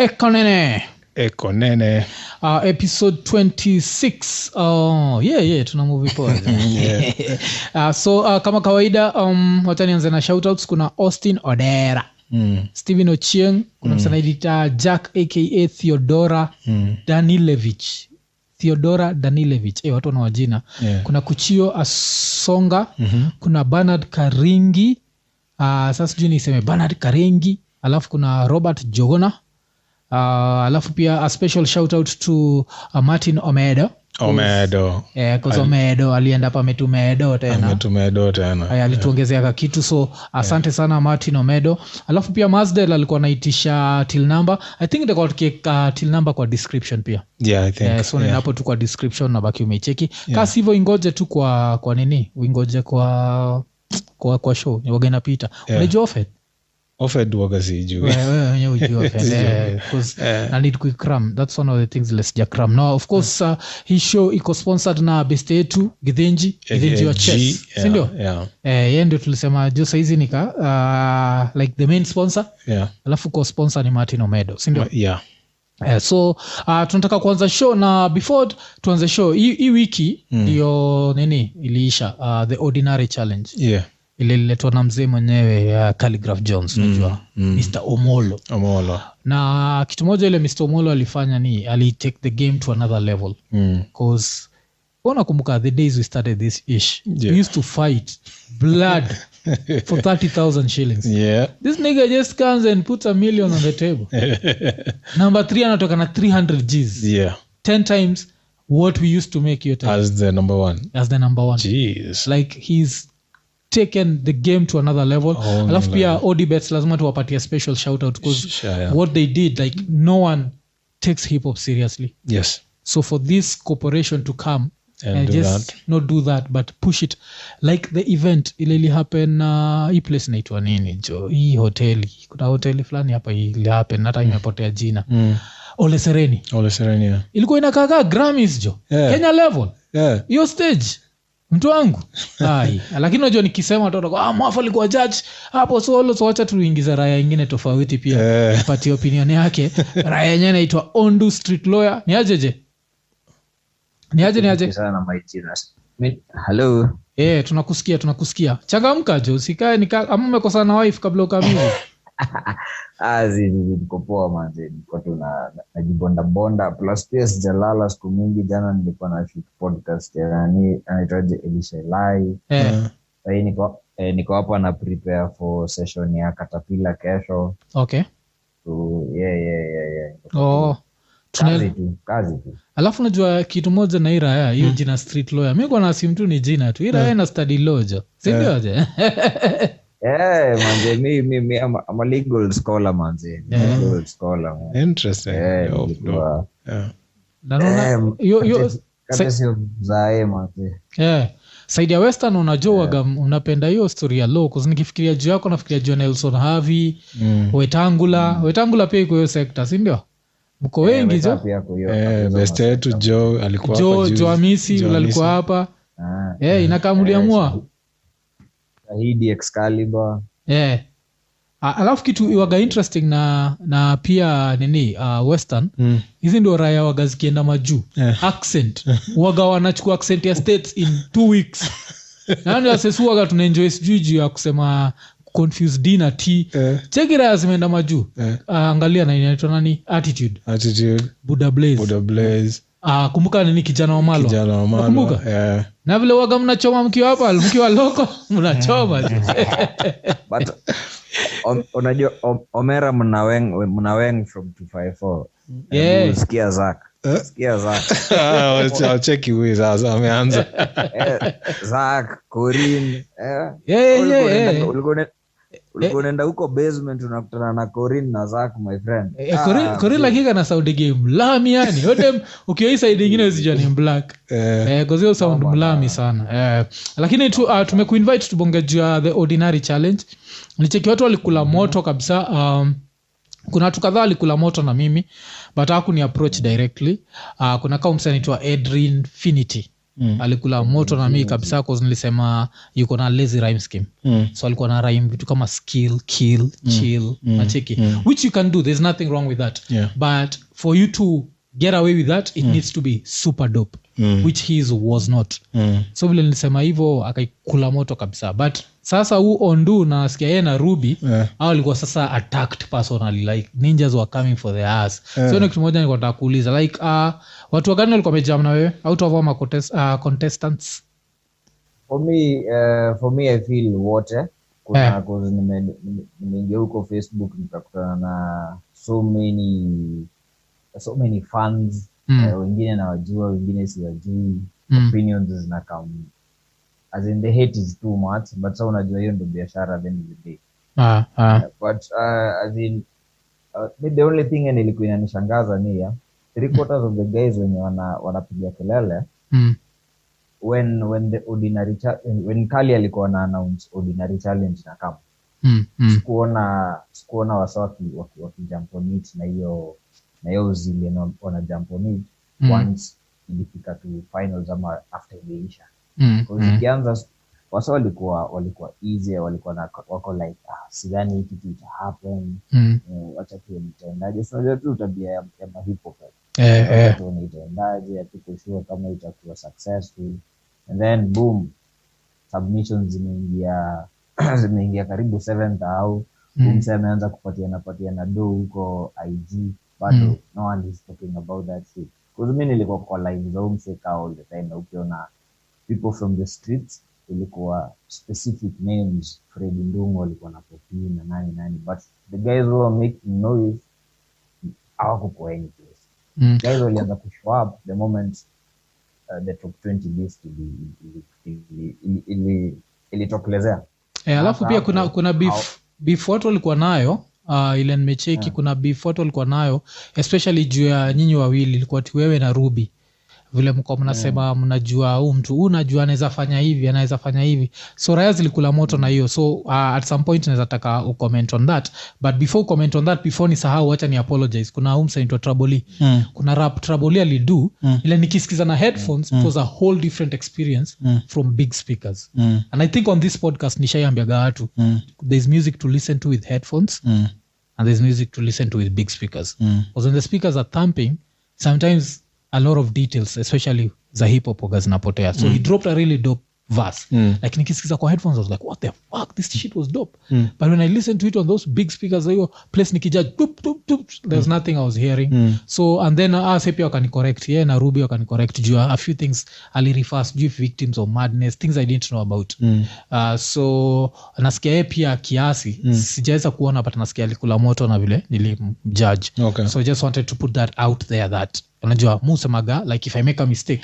Iko Nini. Episode 26. Yeah, tuna movie poa. So kama kawaida wacha nianze na shoutouts. Kuna Austin Odera, Steven Ochieng, kuna msanaidita Jack aka Theodora Danilevich. Watu wana wajina. Kuna Kuchio Asonga, kuna Bernard Karingi, sasa sijui niseme Bernard Karengi, alafu kuna Robert Jogona, alafu pia a special shout out to Martin Omedo. Cause Omedo alienda hapa Metumedo tena. Alituongezea kitu, so asante sana Martin Omedo. Alafu pia Mazdel alikuwa anaitisha till number. I think ndio kwa till number kwa description pia. Yeah, I think. So ninapo tu kwa description na baki umecheki. Kasi hivyo ingoje tu kwa nini? Uingoje kwa show. Ni waga inapita. Unajua Offered wagazi juu. Wewe ujue because I need quick cram. That's one of the things let's just cram. Now of course his show iko sponsored na best yetu Githinji wa chess. Si ndio? Yeye ndio tulisema jo saizi nika like the main sponsor. Alafu kwa sponsor ni Martin Omedo. Si ndio? So tunataka kuanza show, na before tuanze show hii wiki ndio nini iliisha the Odinare challenge. Ililetwa na mzee mwenyewe Calligraph Jones, unajua Mr. Omolo. Na kitu moja ile Mr. Omolo alifanya ni ali take the game to another level, because unakumbuka the days we started this ish, we used to fight blood for 30,000 shillings. This nigga just comes and puts $1 million on the table. Number 3 anatoka na 300 G's. 10 times what we used to make your time as the number one. Jeez. Like he's taken the game to another level. Alafu pia Odibets lazima tuwapatie special shout out because what they did, like no one takes hip hop seriously. So for this corporation to come and just not do that but push it, like the event ili happen hii place inaitwa nini jo, hii hoteli, kuna hoteli fulani hapa ili happen hata imepotea jina. Ole Sereni ilikuwa inakaa Grammys jo, Kenya level hiyo stage mtu wangu. Lakini unajua nikisema watu mwafa alikuwa judge hapo, so wacha tuingize raya nyingine tofauti pia pati opinion yake. Raya yenyewe inaitwa Ondu Street lawyer. Ni aje sana my genius. Hello. Tunakusikia. Changamka jo, usikae ama umekosana na wife kabla ukamili. Niko poa manze, niko tu najibonda plus pia sijalala siku mingi. Jana nilikuwa na shoot podcast yani anaitwaje Elisha Lai. Sasa niko hapa na prepare for session ya Caterpillar kesho. So kazi tu. Alafu najua kitu moja na Ira hiyo jina street lawyer. Mimi kwa nasi mtu ni jina tu. Ira na study law jo. Si ndio aje? Manze mimi I'm a legal scholar manze. Legal scholar. Interesting. Yo sio zae manze. Saidi ya Western unajua unapenda hiyo story ya law, cuz nikifikiria juu yako nafikiria John Nelson Harvey, Wetangula pia iko hiyo sector, si ndio? Mko wengi jo. Best yetu Joe alikuwa hapa Joe Amisi alikuwa hapa. Inakamulia mwa Hidi Excalibur. Alafu kitu iwaga interesting na pia nini Western hizi ndio raya waga zikienda majuu accent waga wanachukua accent ya states in 2 weeks. Nani asesu waga tunaenjoy sijui ya kusema confused D na T. Cheki raya zimeenda majuu. Angalia na inaitwa nani attitude Buddha Blaze. Kumbuka nini kijana wa Malo. Kumbuka? Na vile waga mnachoma mkiwa loko mnachoma. But unajua Omera mnaweng from 254. Sikia Zak. I'll check you with us. Ameanza. Zak, Corin. Ulikuwa unaenda huko basement unakutana na Corin na Zak my friend. Corin lakini na sound game mlami yani. Yote ukiwa hii side nyingine usijua ni black. Kwa hiyo sound mlami sana. Lakini tumekuinvite tubonge juu ya the Ordinary challenge. Nicheki watu walikula moto kabisa. Kuna watu kadhaa walikula moto na mimi but hakuni approach directly. Kuna kama msanii anaitwa Adrian Finity. alikula moto na mimi kabisa cause nilisema yuko na lazy rhyme scheme. So alikuwa na rhyme vitu kama skill, kill, chill, nacheki. Which you can do, there's nothing wrong with that. But for you to get away with that, it needs to be super dope. Which his was not. So vile nilisema hivyo akaikula moto kabisa. But sasa huu Ondu na nasikia yeye na Ruby hao walikuwa sasa attacked personally, like ninjas were coming for their ass. So kitu moja nilikuwa nataka kuuliza, like watu wagani walikuwa wamejam na wewe out of all contestants? For me I feel wote kuna cause nimeingia huko Facebook nikakutana na so many fans. Wengine nawajua, wengine siwajui. Opinions zinakam, as in the hate is too much, but so unajua hiyo ndio biashara then the day. But as in the only thing nilikuwa inanishangaza ni 3/4 of the guys wenye wanapiga kelele when the ordinary when Kali alikuwa na announce ordinary challenge na kama sikuona wasaki wakijump on it na hiyo zile wana jump on it once ilifika to finals ama after imeisha. Kwa kianza wasa walikuwa easy, walikuwa wako like sidhani hiki kitu ita happen. Acha tu nitaendaje, sio tu tabia ya hip hop. Tu nitaendaje, tuko sure kama itakuwa successful. And then boom, submissions zimeingia karibu 7th au mse ameanza kupatia na do huko IG, but no one is talking about that shit. Because mimi nilikuwa kwa live za mseka all the time, na ukiona people from the streets ilikuwa specific names, Fred Ndungu alikuwa na Popi na nani, but the guys who were making noise hawakuwa any place. Guys walianza kushow up the moment the top 20 list ilitokelezea. Alafu pia kuna beef watu walikuwa nayo, ile nimecheki kuna beef watu walikuwa nayo, especially juu ya nyinyi wawili, ilikuwa tu wewe na Ruby. Vile mko mnasema mnajua huyu mtu unajua anaweza fanya hivi, so raya zilikula moto na hiyo. So at some point naweza taka ucomment on that, but before comment on that, before ni sahau, acha ni apologize. Kuna umsa into Trouble, kuna rap Trouble alidu ile nikisikiza na headphones, it was a whole different experience from big speakers. And I think on this podcast nishaiambiaga watu there's music to listen to with headphones and there's music to listen to with big speakers. Because when the speakers are thumping, sometimes a lot of details, especially za hip hop zinapotea. So he dropped a really dope verse. Like nikisikiza kwa headphones I was like, what the fuck, this shit was dope. But when I listened to it on those big speakers, hiyo place nikijudge there's nothing I was hearing. So and then Sepi wakani correct, na Ruby wakani correct juu a few things ali refers juu victims of madness, things I didn't know about. So nasikia pia kiasi sijaweza kuona, but nasikia alikula moto na vile nilimjudge. So I just wanted to put that out there, that unajua musemaga like if I make a mistake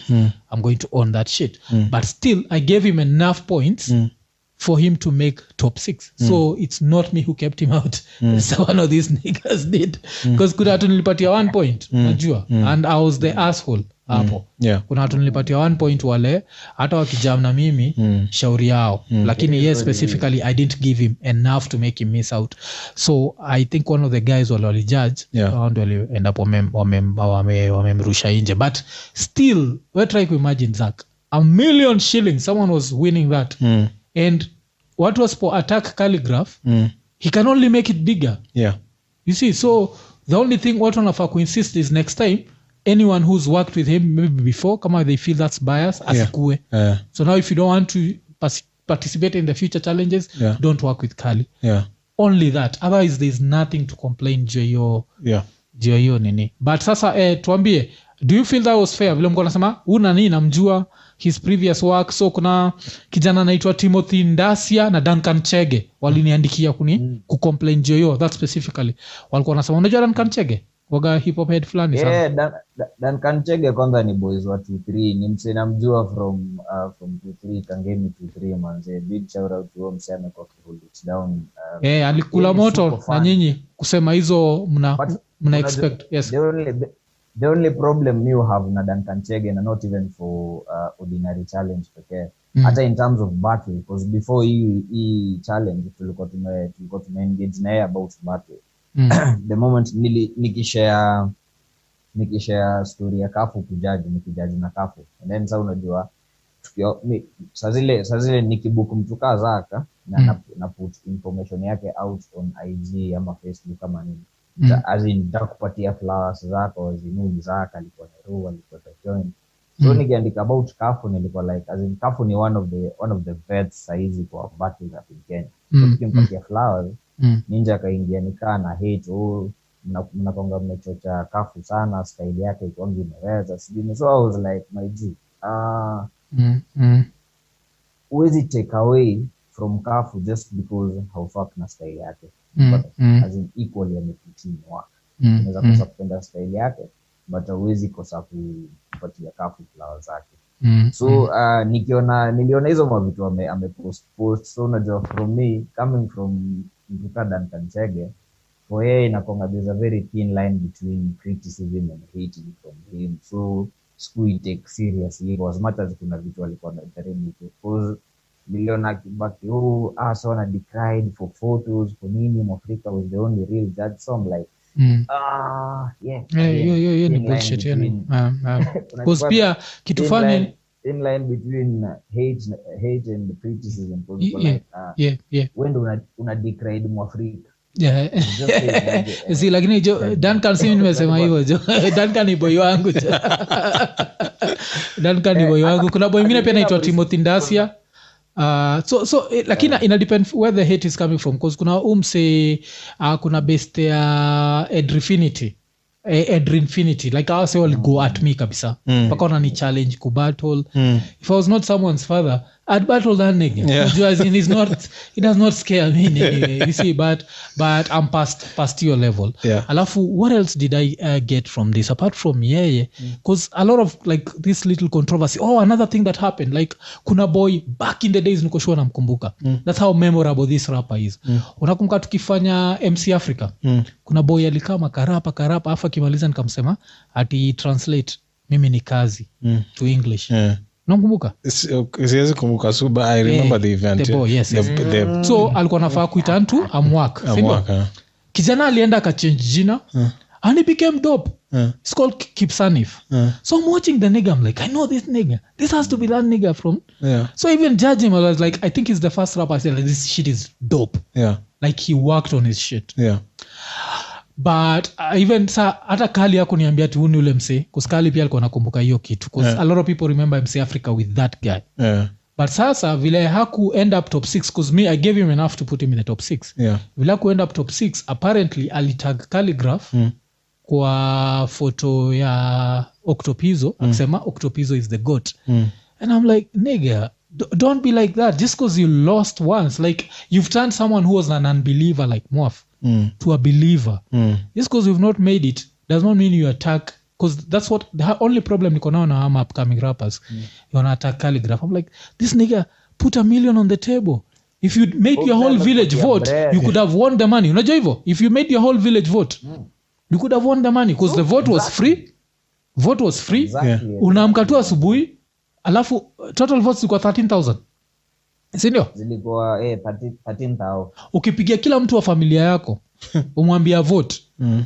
I'm going to own that shit. But still I gave him enough points for him to make top 6. So it's not me who kept him out. So one of these niggas did. Because kuna watu nilipatia 1 point, unajua, and I was the asshole hapo. Kuna watu nilipatia 1 point wale hata wakijam na mimi shauri yao, lakini yes specifically I didn't give him enough to make him miss out. So I think one of the guys wali judge and wali end up wamemrusha nje. But still we try to imagine Zach, $1 million shillings, someone was winning that. And what was for attack Calligraph, he can only make it bigger. You see, so the only thing what wanafaa kuinsist is next time anyone who's worked with him maybe before, kama they feel that's bias, asikue. So now if you don't want to participate in the future challenges, don't work with Kali. Only that. Otherwise there's nothing to complain juu hiyo nini. But sasa tuambie, do you feel that was fair? Vile mko nasema una nini namjua his previous work. So kuna kijana anaitwa Timothy Ndasia na Duncan Chege waliniandikia kucomplain juu that specifically. Walikuwa wanasema unajua Duncan Chege waga hip hop head fulani sana. Duncan Chege kwanza ni boys wa 23, ni mse namjua from 23 Kangemi 23 manze. Big shout out to mseme kwa hold it down. Alikula moto na nyinyi kusema hizo mna expect. Yes. The only problem you have na Duncan Chege, and not even for ordinary challenge pekee, hata in terms of battle, because before hii challenge tulikuwa engage na about battle. The moment nikishare story ya Kafu nikijudge na Kafu, and then sasa unajua sazile nikibook mtu kaa Zaka na put information yake out on IG ama Facebook kama nini. As in nitakupatia flowers zako zinuni Zaka alikuwa Nairobi alikuwa join. So nikiandika about Kafu nilikuwa like as in Kafu ni one of the vets saizi kwa battle za Kenya. So tukimpatia flowers Ninja kaingia nikaa na hate mnakonga mmechocha Kafu sana style yake iko imeweza sijui. So I was like my G uwezi take away from Kafu just because how fuck na style yake. But as in equally amepitia work. Unaweza kosa kupenda style yake but uwezi kosa kupatia Kafu flowers zake. So niliona hizo mavitu amepost. So unajua from me coming from Mtukadan Kanchege for yeye inakonga there's a very thin line between criticism and hating from him. So school take seriously as much as kuna vitu alikuwa anajaribu because niliona kibaki so na decried for photos for nini Mwafrika was the only real judge. So I'm like yeah ni bullshit yani because pia kitu fani in line between hate and criticism when una decried Mwafrika si lakini Duncan si nimesema hivyo Duncan ni boy wangu kuna boy mwingine pia anaitwa Timothy Ndasia. So lakini ina depend where the hate is coming from because kuna kuna best ya Edrinfinity like I say all go at me kabisa paka ona ni challenge ku battle. If I was not someone's father I'd battle that nigga. It does not scare me anyway. You see but I'm past your level. Alafu what else did I get from this apart from because a lot of like this little controversy. Another thing that happened like kuna boy back in the days niko sure namkumbuka. That's how memorable this rapper is. Unakumbuka tukifanya MC Africa kuna boy alikama karapa afa kimaliza nikamsema ati translate mimi ni kazi to English. Nakumbuka? Siwezi kumbuka so but I remember the event. The boy, yes. So alikuwa nafaa kuita mtu amwak. Kijana alienda akachange jina and he became dope. It's called Kipsanif. So I'm watching the nigga, I'm like, I know this nigga. This has to be that nigga from. So even judge him, I was like, I think he's the first rapper I said like, this shit is dope. Like he worked on his shit. But even hata Kali yako niambia ati huni ule mse kuskali pia alikuwa nakumbuka hiyo kitu because a lot of people remember MC Africa with that guy. But sasa vile haku end up top 6 because me I gave him enough to put him in the top 6. Vile haku end up top 6 apparently alitag Calligraph kwa photo ya Octopizzo akisema Octopizzo is the goat. And I'm like nigga don't be like that just because you lost once like you've turned someone who was an unbeliever like Mwaf to a believer. Just because you've not made it does not mean you attack because that's what the only problem niko nao na upcoming rappers you wanna attack Calligraph. I'm like this nigga put $1 million on the table. If you made your whole village vote you could have won the money. Unajua hivyo if you made your whole village vote you could have won the money because the vote was free. Unaamka tu asubuhi alafu total votes zilikuwa 13,000. Sindio? Zilikuwa 13,000. Ukipigia kila mtu wa familia yako umwambia vote.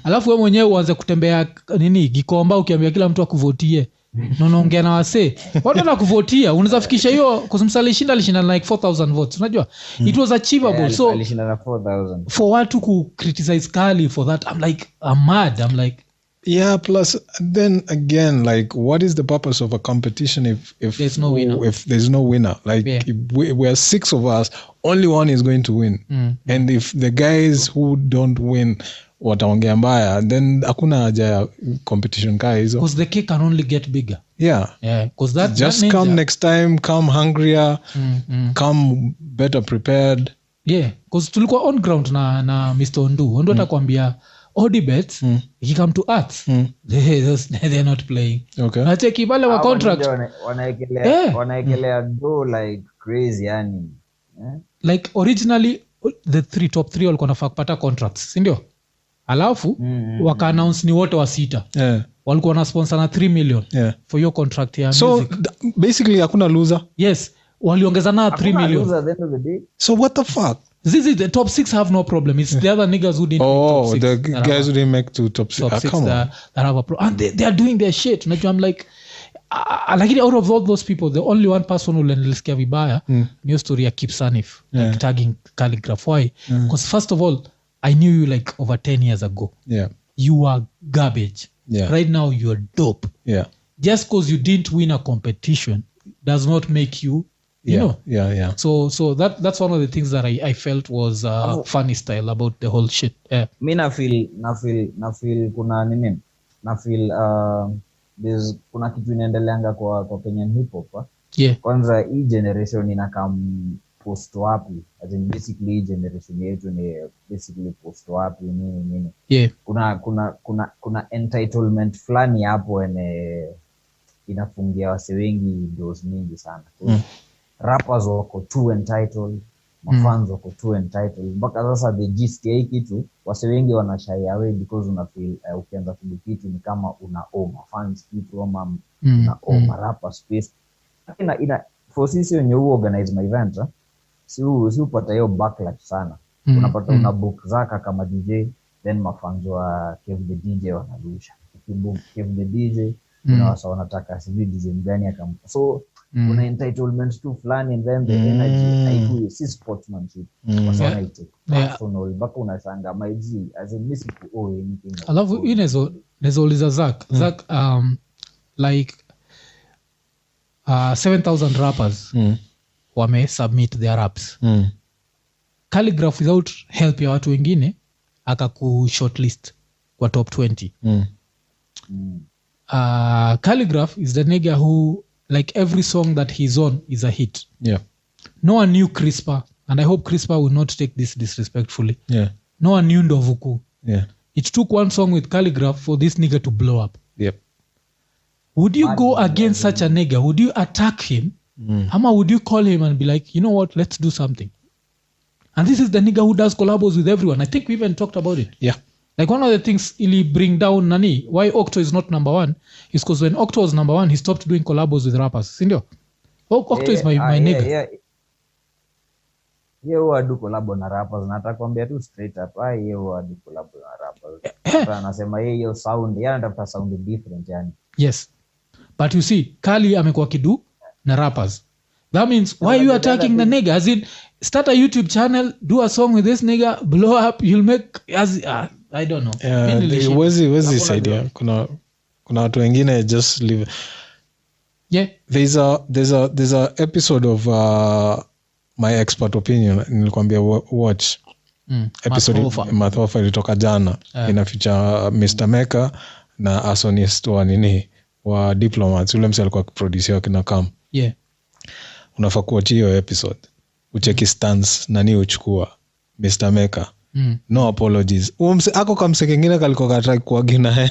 Alafu wewe mwenyewe uanze kutembea Gikomba ukiambia kila mtu akuvotie. Unaongea na wasee. Watu wanakuvotia, unaweza fikisha hiyo kusimsalishinda alishinda like 4,000 votes. Unajua? It was achievable. So alishinda na 4,000. For watu ku criticize Kali for that I'm like I'm mad. I'm like plus then again like what is the purpose of a competition if there's no winner? If there's no winner like if we are 6 of us only one is going to win. And if the guys who don't win wataongea mbaya then hakuna haja ya competition kaa hizo because the cake can only get bigger. Because that just that come next time come hungrier come better prepared. Because tulikuwa on ground na Mr. Ondu atakwambia all debates if you come to arts they're not playing. Na cheki wale wa contract wanaekelea do like crazy yani like originally the top 3 walikuwa nafaa kupata contracts si ndio alafu waka announce ni wote wa 6 walikuwa na sponsor na 3 million for your contract ya so music. Basically hakuna loser. Waliongeza na 3 million so what the fuck. The top 6 have no problem. It's the other niggas who didn't make top 6. The guys who didn't make to top 6. That have a problem. And they are doing their shit. I'm like, lakini out of all those people the only one person ulenilisikia vibaya ni story ya Kip Sanif like tagging Calligraph. Why? Because first of all I knew you like over 10 years ago. You are garbage. Right now you are dope. Just because you didn't win a competition does not make you know. So that's one of the things that I felt was funny style about the whole shit. Mi na feel kuna nini? Na feel kuna kitu inaendeleanga kwa Kenyan hip hop. Kwanza hii generation inakam post wapi? As in basically hii generation yetu ni basically post wapi nini. Kuna entitlement fulani hapo inafungia wase wengi doors mingi sana. Rappers wako too entitled, mafans wako too entitled. Mpaka sasa the gist ya hii kitu wase wengi wanashy away because una feel ukianza kudikitu ni kama una mafans kitu ama una rapper space. Ina for sisi wenye organize my event si upata hiyo backlash sana. Unapata una book zaka kama DJ then mafans wa Kev the DJ wanarusha. Ukibook Kev the DJ unawasa wanataka sijui DJ gani akam. So kuna entitlement tu fulani and then the energy haikui si sportsmanship. Wasana ite personal baka unashanga my G as a missing to anything. I love nezouliza Zach like 7,000 rappers wame submit their raps. Calligraph without help ya watu wengine akaku shortlist kwa top 20. Calligraph is the nigga who like every song that he's on is a hit. No one knew Crispa, and I hope Crispa will not take this disrespectfully. No one knew Ndovuku. It took one song with Calligraph for this nigga to blow up. Would you go against such a nigga? Would you attack him? Ama would you call him and be like, you know what, let's do something? And this is the nigga who does collabos with everyone. I think we even talked about it. Like one of the things ili bring down nani, why Octo is not number one, is because when Octo was number one, he stopped doing collabos with rappers. Sindio? Octo is my nigga. Ye wadu collabo na rappers. Natakwambia tu straight up. Ye wadu collabo na rappers. Anasema ye sound. Ye anatafuta sound different yani. Yes. But you see, Kali amekuwa kidu na rappers. That means, why are you attacking the nigga? As in, start a YouTube channel, do a song with this nigga, blow up, you'll make... I don't know. Wezi saidia. Kuna watu wengine just live. There's a episode of My Expert Opinion nilikwambia watch. Episode Mathofa ilitoka jana. Ina feature Mr. Meka na Asonist wa nini wa Diplomats. Ule mse alikuwa producer kina Kam. Unafaa kuwatch hiyo episode. Ucheki stance nani uchukua Mr. Meka. No apologies. Ako kamse kengine kaliko katrai kuagina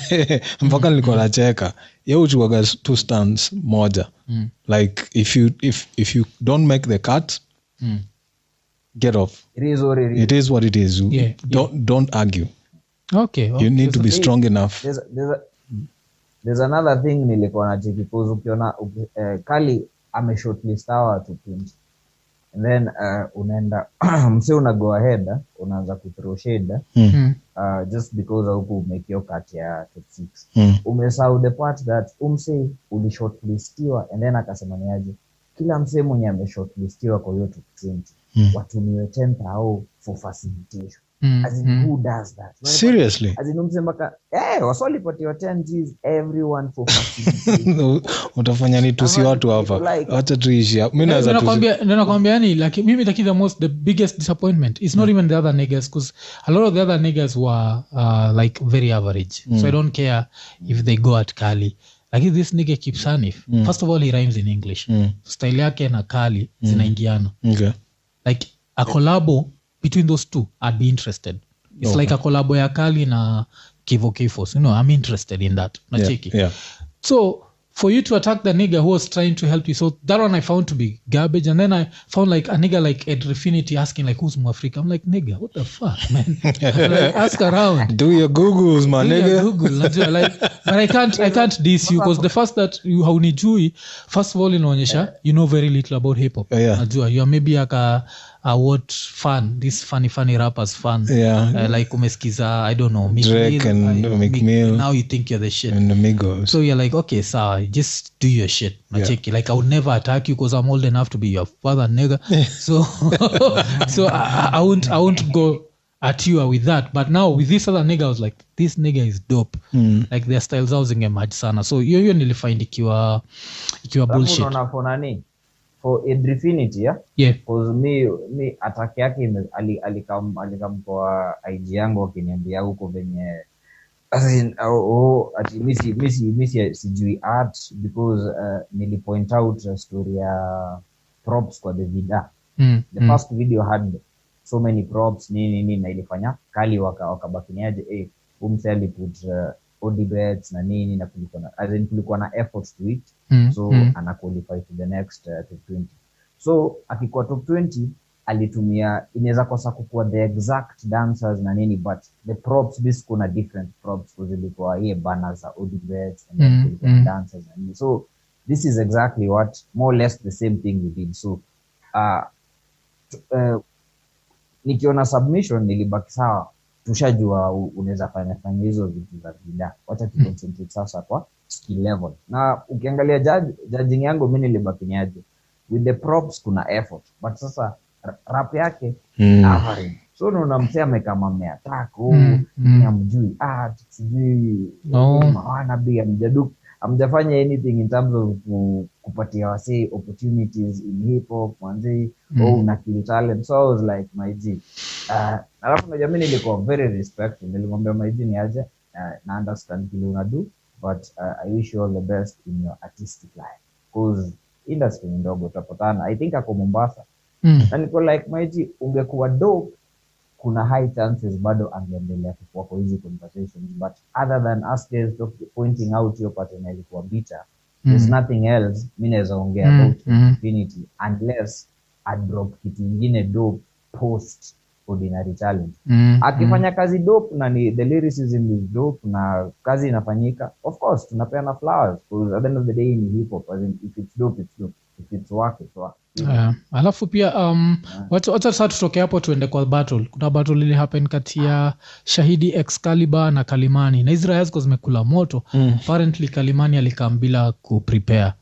mpaka nilikuwa nacheka. Yeye uchukua two stance moja. Like if you don't make the cut, get off. It is what it is. Don't argue. Okay. You need to be strong enough. There's another thing nilikuwa nacheki because ukiona Kali ameshortlist hawa to teams. And then unaenda mse una go ahead unaanza kuthrow shade just because huku make your cut ya top 6. Umesahau the part that umse ulishortlistiwa and then akasema niaje kila mse mwenye ameshortlistiwa kwa hiyo top 20 watumiwe 10,000 for facilitation. As in, who does that? Seriously? As in umsema wasoli pati wa 10 G's everyone for facilitation. Utafanya ni tusi watu hapa. Acha tuishi hapa. Mimi naweza nakwambia ni like mimi the biggest disappointment is not even the other niggas because a lot of the other niggas were like very average. So I don't care if they go at Kali. Like this nigga Kip Sanif. First of all he rhymes in English. Style yake na Kali zinaingiana. Like a collabo between those two, I'd be interested. It's like a collabo ya Kali na Kivo Kifos. I'm interested in that. So for you to attack the nigga who was trying to help you, so that one I found to be garbage. And then I found like a nigga like Ed Refinity asking like, who's Mwafrika? I'm like, nigga, what the fuck, man? Like, ask around. Do your Googles, man, nigga. Google. Like, but I can't diss you because the first that you haunijui, first of all inaonyesha, you know very little about hip hop. Najua, you are maybe like a what fun this funny rappers fun like umesikiza I don't know Drake and McMill, now you think you're the shit and Amigos. So you're like okay so just do your shit nacheki like I would never attack you because I'm old enough to be your father nigga so I won't go at you with that but now with this other nigga I was like this nigga is dope like their styles out zingematch sana so hiyo nilifind ikiwa bullshit unaona for nani for Adrifinity because me attack yake alikam kwa IG yangu akiniambia huko venye as in ati misi sijui art because nili point out story ya props kwa the vida the first video had so many props nini na ilifanya kali wakabakiniaje umseli put odibets na nini na kulikuwa na efforts to it so ana qualify to the next top 20 so akikuwa top 20 alitumia inaweza kosa kukua the exact dancers na nini but the props this kuna different props zilikuwa banners za odibets and then kulikuwa dancers na nini so this is exactly what more or less the same thing we did so nikiona submission nilibaki sawa tushajua unaweza fanya hizo vitu za vida wacha tuconcentrate sasa kwa skill level na ukiangalia judging yangu mimi nilibaki niaje with the props kuna effort but sasa rap yake average so unaona msee amekama ameattack amjui sijui maana bia mjaduk amjafanya anything in terms of kupatia wase opportunities in hip hop mwanzi na kill talent so I was like my G alafu na jamii nilikuwa very respectful nilimwambia my G ni aje na understand kile unadu but I wish you all the best in your artistic life because industry ndogo utapatana I think ako Mombasa na niko like my G ungekuwa dope kuna high chances bado angeendelea kukua kwa hizi conversations but other than us guys pointing out your partner ilikuwa bitter there's nothing else mimi naweza ongea about infinity unless I drop kitu kingine dope post Ordinary Challenge akifanya kazi dope na ni the lyricism is dope na kazi inafanyika of course tunapeana flowers because at the end of the day ni hip hop as in if it's dope it's dope if it's work it's work alafu pia wacha sasa tutoke hapo tuende kwa battle kuna battle ile happen kati ya Shahidi Excalibur na Kalimani na Israel ziko zimekula moto apparently Kalimani alikambila ku prepare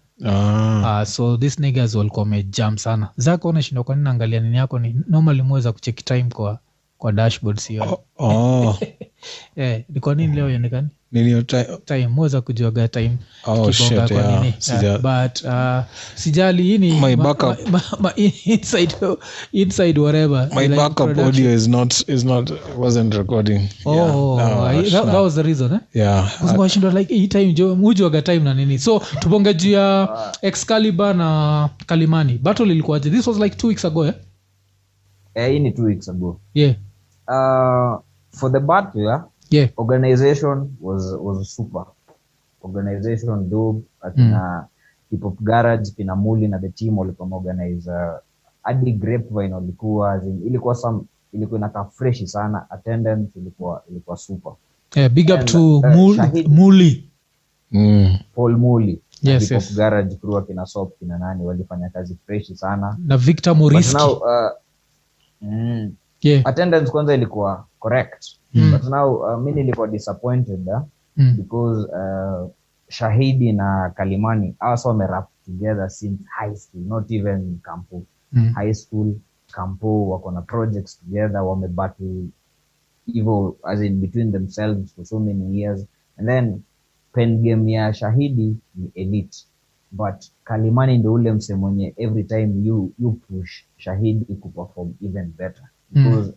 so these niggas walikuwa wamejam sana zako unashinda kwa nini naangalia nini yako ni normally mweza kucheck time kwa dashboard sio ni kwa nini leo yonekani nini time mweza kujoga time kibonga kwa nini but sijali hii ni my backup inside whatever my backup audio is not wasn't recording that was the reason kushinda like hii time jo mujoga time na nini so tubonge juu ya Excalibur na Kalimani battle ilikuwaje this was like 2 weeks ago hii ni 2 weeks ago for the battle organization was super organization dope akina hip hop garage kina Muli na the team walikuwa organize hadi grapevine ilikuwa inakaa fresh sana attendance ilikuwa super big up to Muli Paul Muli hip hop garage crew kina Sop kina nani walifanya kazi fresh sana na Victor Moriski attendance kwanza ilikuwa correct but now mimi nilikuwa disappointed because Shahidi na Kalimani also wame-rap together since high school not even campo high school campo wako na projects together wame-battle evil as in between themselves for so many years and then pen game ya Shahidi ni elite but Kalimani ndio ule mse mwenye every time you push Shahidi ku perform even better because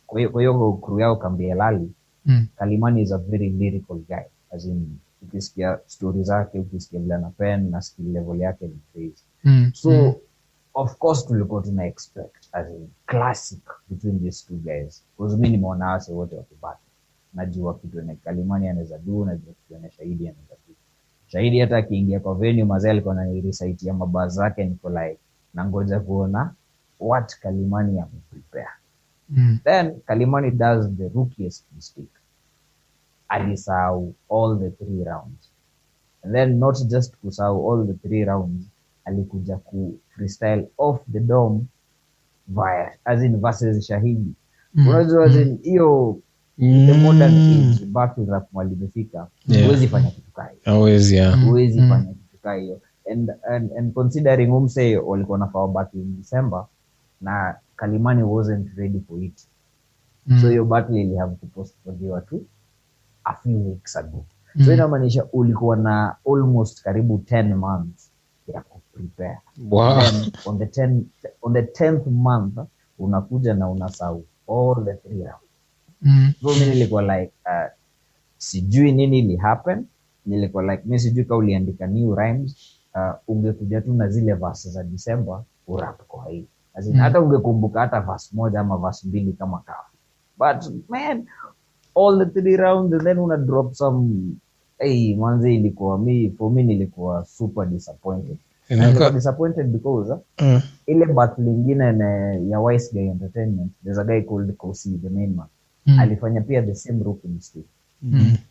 kwa hiyo crew yao Kambielali Kalimani is a very lyrical guy as in ukisikia story zake ukisikia vile ana pen na skill level yake ni crazy so of course tulikuwa tuna expect as in classic between these two guys because mimi nimeona wase wote wakibata najua kitu ni Kalimani anaweza do najua kitu ni Shahidi anaweza do Shahidi hata akiingia kwa venue mazee alikuwa na recite ya mabaa zake niko like na ngoja kuona what Kalimani ameprepare then Kalimani does the rookiest mistake alisahau all the 3 rounds and then not just kusahau all the 3 rounds alikuja ku freestyle off the dome as in versus Shahidi. Unajua as in hiyo the modern age battle rap walimefika, huwezi fanya kitu kai. Huwezi fanya kitu kai hiyo. And considering umse walikuwa na power battle in December na Kalimani wasn't ready for it. So hiyo battle ili have to postpone tu a few weeks ago. So inamaanisha ulikuwa na almost karibu 10 months ya kuprepare. Wow. Then on the 10th month unakuja na unasahau all the 3 rounds. So mimi nilikuwa like sijui nini ili happen. Nilikuwa like mimi sijui kama uliandika new rhymes, ungekuja tu na zile verses za December urap kwa hii. As in, hata ungekumbuka hata verse moja ama verse 2 kama kafu. But man, all the 3 rounds and then una drop some manze ilikuwa for me nilikuwa super disappointed. Nilikuwa disappointed because ile battle nyingine ya Wise Guy Entertainment, there's a guy called Kosi, the main man. Alifanya pia the same rookie mistake.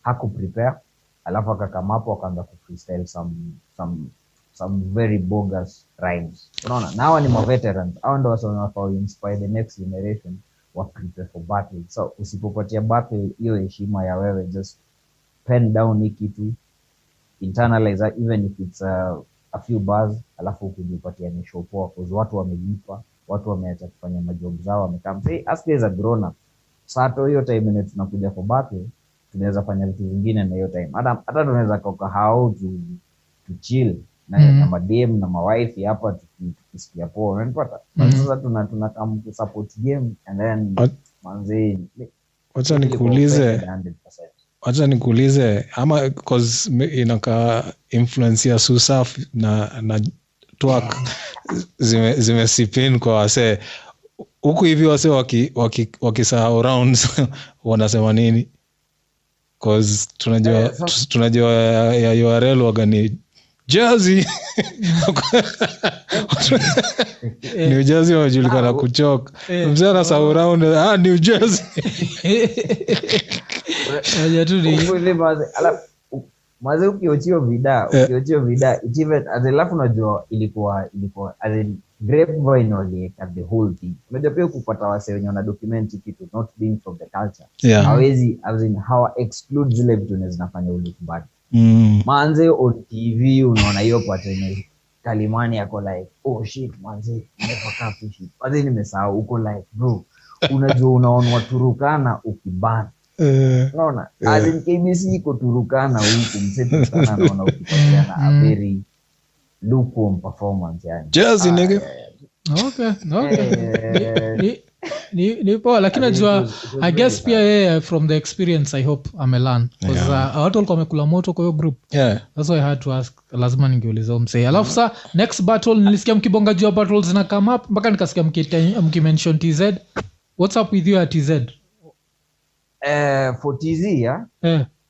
Haku prepare, alafu akakamapo akaanza ku freestyle some very bogus rhymes. Unaona, now ni veterans. Hao ndio wanafaa inspire the next generation wa prepare for battle. So usipopatia battle hiyo heshima ya wewe, just pen down hii kitu, internalize even if it's a few bars, alafu kujipatia ni show poa kwa watu wamelipa, watu wameacha kufanya majob zao, wamekaa say as a grown up. Sato hiyo time ni tunakuja for battle, tunaweza fanya vitu vingine na hiyo time. Hata tunaweza koka how to chill na madem na mawife hapa tukisikia poa, unapata. Sasa tunakam ku support game and then manze Wacha nikuulize ama cause inaka influence ya Susaf na Twerk zimesipin kwa wase huku hivi, wase wakisahau rounds wanasema nini? Cause tunajua ya URL wagani Jersey New Jersey wajulikana kuchoka. Mzee anasahau round New Jersey. Maze ukiochio vida even alafu unajua ilikuwa as in grapevine only at the whole thing. Unajua pia kupata wase wenye wana document kitu not being from the culture. Hawezi as in how exclude zile vitu zinafanya ule bad. Manze on TV unaona hiyo pattern Kalimani yako like oh shit manze nimepaka shit. Basi nimesahau uko like bro unajua unaona Turukana ukibana. Unaona as in KBC iko Turukana huko mseto sana naona ukipatiana a very lukewarm performance yani. Jersey nigga. Okay. Ni poa lakini najua I guess pia from the experience I hope amelearn because watu walikuwa wamekula moto kwa hiyo group. That's why I had to ask, lazima ningeuliza msee. Alafu sa next battle nilisikia mkibonga juu battles na come up mpaka nikasikia mkimention TZ. What's up with you at TZ? For TZ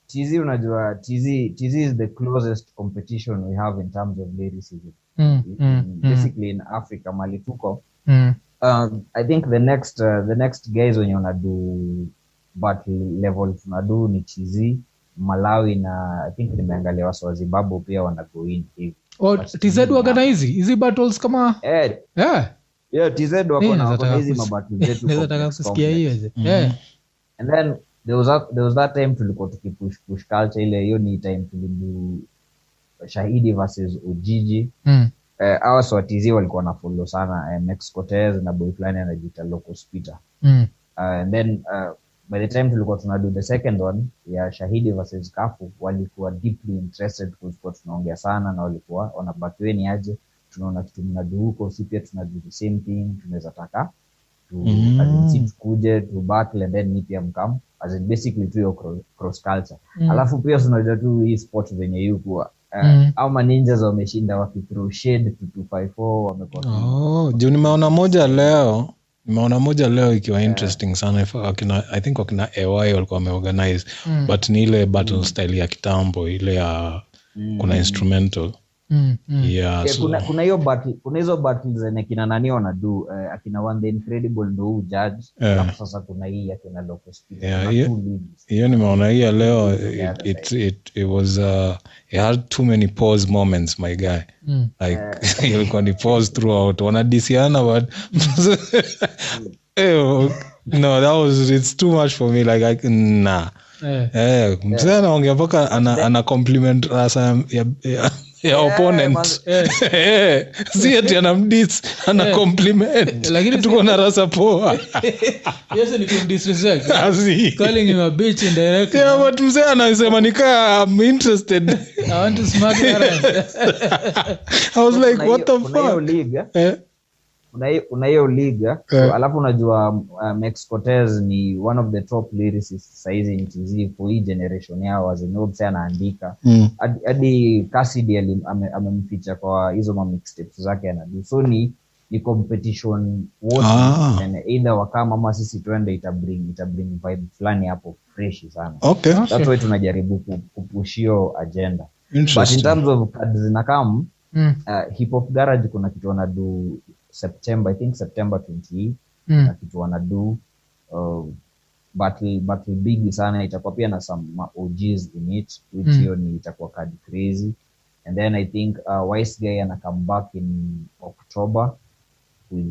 TZ unajua TZ is the closest competition we have in terms of lyricism. Basically in Africa mali tuko. I think the next guys wenye wanadu battle level tunadu ni TZ, Malawi na I think nimeangalia wasa Zimbabwe pia wanago in hivi. TZ organize hizi battles kama TZ wako na hizi mabattle zetu. Nataka kusikia hiyo. And then there was that time tulikuwa tukipush culture ile, hiyo ni time tulibu Shahidi versus Ujiji. Hawa swatizi walikuwa na follow sana Mexico Tez na boy fulani anajiita Loco Speeder. And then by the time tulikuwa tunadu the second one ya Shahidi versus Kafu, walikuwa deeply interested kwa tunaongea sana na walikuwa wanabatweni aje tunaona kitu mnadu huko, si pia tunadu the same thing, tunaweza taka tukuje to battle and then ni pia mkam as in basically to your cross culture. Alafu pia tunajua tu hii sport venye yuko au ninjas wameshinda wakithrow shade to 254 wamekuwa. Juu nimeona moja leo ikiwa interesting sana. I think wakina AY walikuwa wameorganize but ni ile battle style ya kitambo ile ya kuna instrumental Yeah, so kuna hiyo battle, kuna hizo battles zenye kina nani wanadu akina One the Incredible ndo judge. Alafu sasa kuna hii akina Logistical. yeah, hiyo nimeona hii leo. It was it had too many pause moments, my guy. Like ilikuwa ni pause throughout. Wanadisiana but no, it's too much for me. Like nah. Mzee anaongea mpaka ana compliment rasa ya opponent. Si ati anamdis, ana compliment. Lakini tuko na rasa poa. Yes, ni disrespect. Calling him a bitch indirectly. Yeah, but mzee anasema nika I'm interested. I want to smack her around. I was like, what the fuck? Una hiyo liga. So, alafu unajua Max Cortez ni one of the top lyricists saizi nchi for hii generation yao, wazinobse anaandika. Hadi Cassidy amemficha kwa hizo mixtapes zake anadu. So ni competition wote, and either wakama ama sisi twende ita bring vibe fulani hapo fresh sana. That's why tunajaribu kupushio agenda. But in terms of cards zinakam, hip hop garage kuna kitu wanadu September, I think September 28, na kitu wanadu battle big sana, itakuwa pia na some OGs in it, which hiyo ni itakuwa card crazy. And then I think Wise Guy ana come back in October with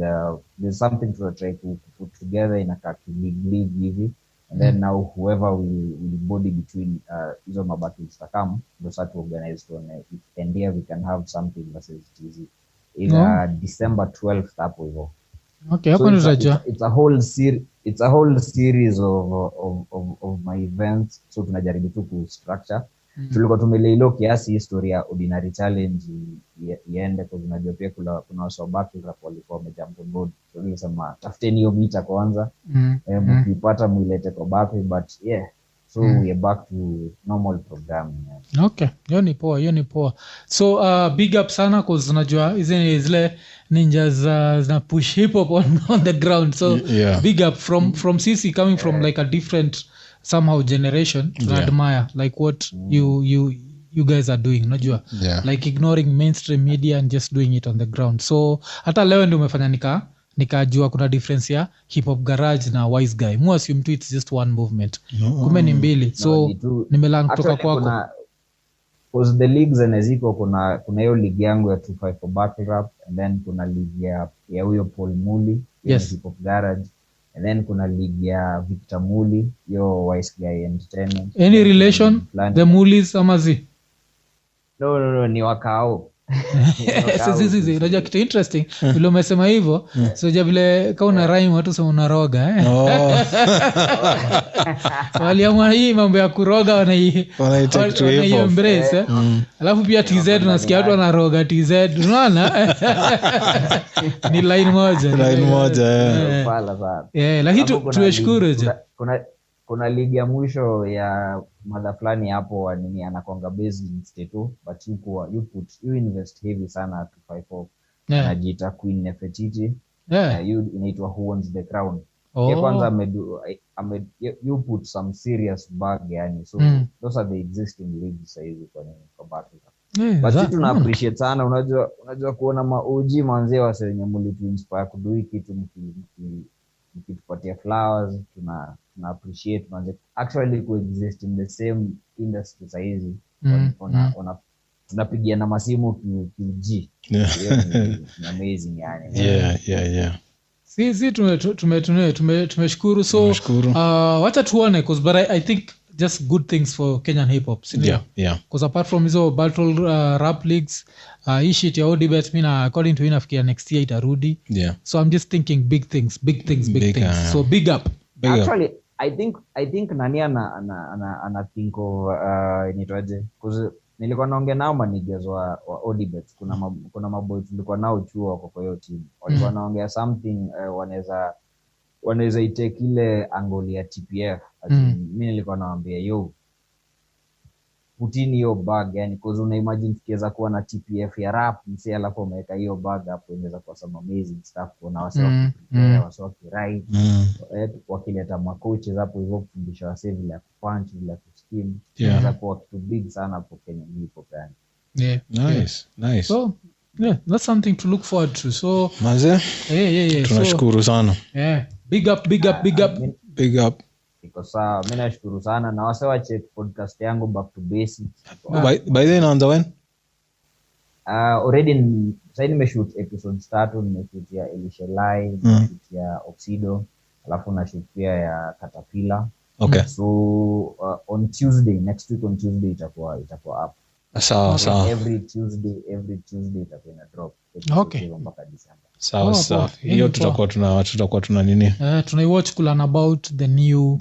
there's something to try to put together in a league hivi. And then now whoever will body between hizo mabattles takam ndo start to organize to and here we can have something versus TZ in December 12th hapo hivyo. Okay, hapo ndo tunajua. It's a whole series of my events, so tunajaribu tu ku structure. Tulikuwa tumeleilo kiasi historia Odinare challenge iende, kwa tunajua pia kuna wasa battle rap walikuwa wamejump on board. So nilisema tafuteni hiyo mita kwanza, mkipata muilete kwa back, but yeah, so we are back to normal programming. Okay, hiyo ni poa. So big up sana cause unajua hizi zile ninjas zina push hip hop on the ground. So big up from CC coming from like a different somehow generation. To admire like what you guys are doing, unajua. Like ignoring mainstream media and just doing it on the ground. So hata leo ndio umefanya nikajua kuna difference ya hip hop garage na Wise Guy. Mu assume tu it's just one movement. Kumbe ni mbili. So nimelearn kutoka kwako. Cause the leagues zinaziko kuna hiyo league yangu ya 25 for battle rap, and then kuna league ya huyo Paul Muli ya hip hop garage, and then kuna league ya Victor Muli yo Wise Guy Entertainment. Any relation the Mulis ama zi? No, ni wakao. Sisi unajua kitu interesting vile umesema hivyo. So vile kama una rhyme watu sema unaroga waliamua hii mambo ya kuroga wanaiembrace. Alafu pia TZ unasikia watu wanaroga TZ, unaona ni line moja lakini tuwashukuru je. Kuna ligi ya mwisho ya mother fulani hapo nini anakonga based in state, but you invest heavy sana 254 anajiita Queen Nefertiti. You inaitwa Who Owns the Crown. Ya kwanza you put some serious bag yani, so those are the existing leagues hizi kwa battle. But tuna appreciate sana, unajua kuona ma OG manzee wase wenye mlitu inspire kudui kitu mkitupatia flowers, tuna appreciate manze actually coexist in the same industry saizi. Tunapigia na masimu QG. Amazing yani. Yeah. Sisi tumeshukuru. So wacha tuone, cause but I think just good things for Kenyan hip hop. Because apart from hizo battle rap leagues, hii shit ya Odibet mina according to inafikia next year itarudi. So I'm just thinking big things. So big up. Actually I think nani ana think of nitwaje, because nilikuwa naongea nao manigers wa Odibet. Kuna maboy tulikuwa nao chuo kwa hiyo team walikuwa naongea something wanaweza itake ile angle ya TPF. Mimi nilikuwa naambia yo putini hiyo bag yani, cause una imagine tukiweza kuwa na TPF ya rap msi alafu umeweka hiyo bag hapo, inaweza kuwa some amazing stuff. Kuna wasio right wakileta makochi hapo hivyo kufundisha wase vile ya kupunch vile ya kuskim, inaweza kuwa kitu big sana hapo Kenya hip hop yani. Nice. So that's something to look forward to. So Maze, tunashukuru sana. Big up. Iko sawa, mimi nashukuru sana na wasewa check podcast yangu Back to Basics. By then on the when? Already sasa nimeshoot episodes 3, nimeshoot ya Elishelai, nimeshoot ya Oxido, alafu na shoot pia ya Caterpillar. Okay. So on Tuesday, next week on Tuesday itakuwa up. Sawa. Every Tuesday itakuwa ina drop. Okay. Mpaka December. Sawa. Hiyo tutakuwa tuna nini? Tunaiwatch kulearn about the new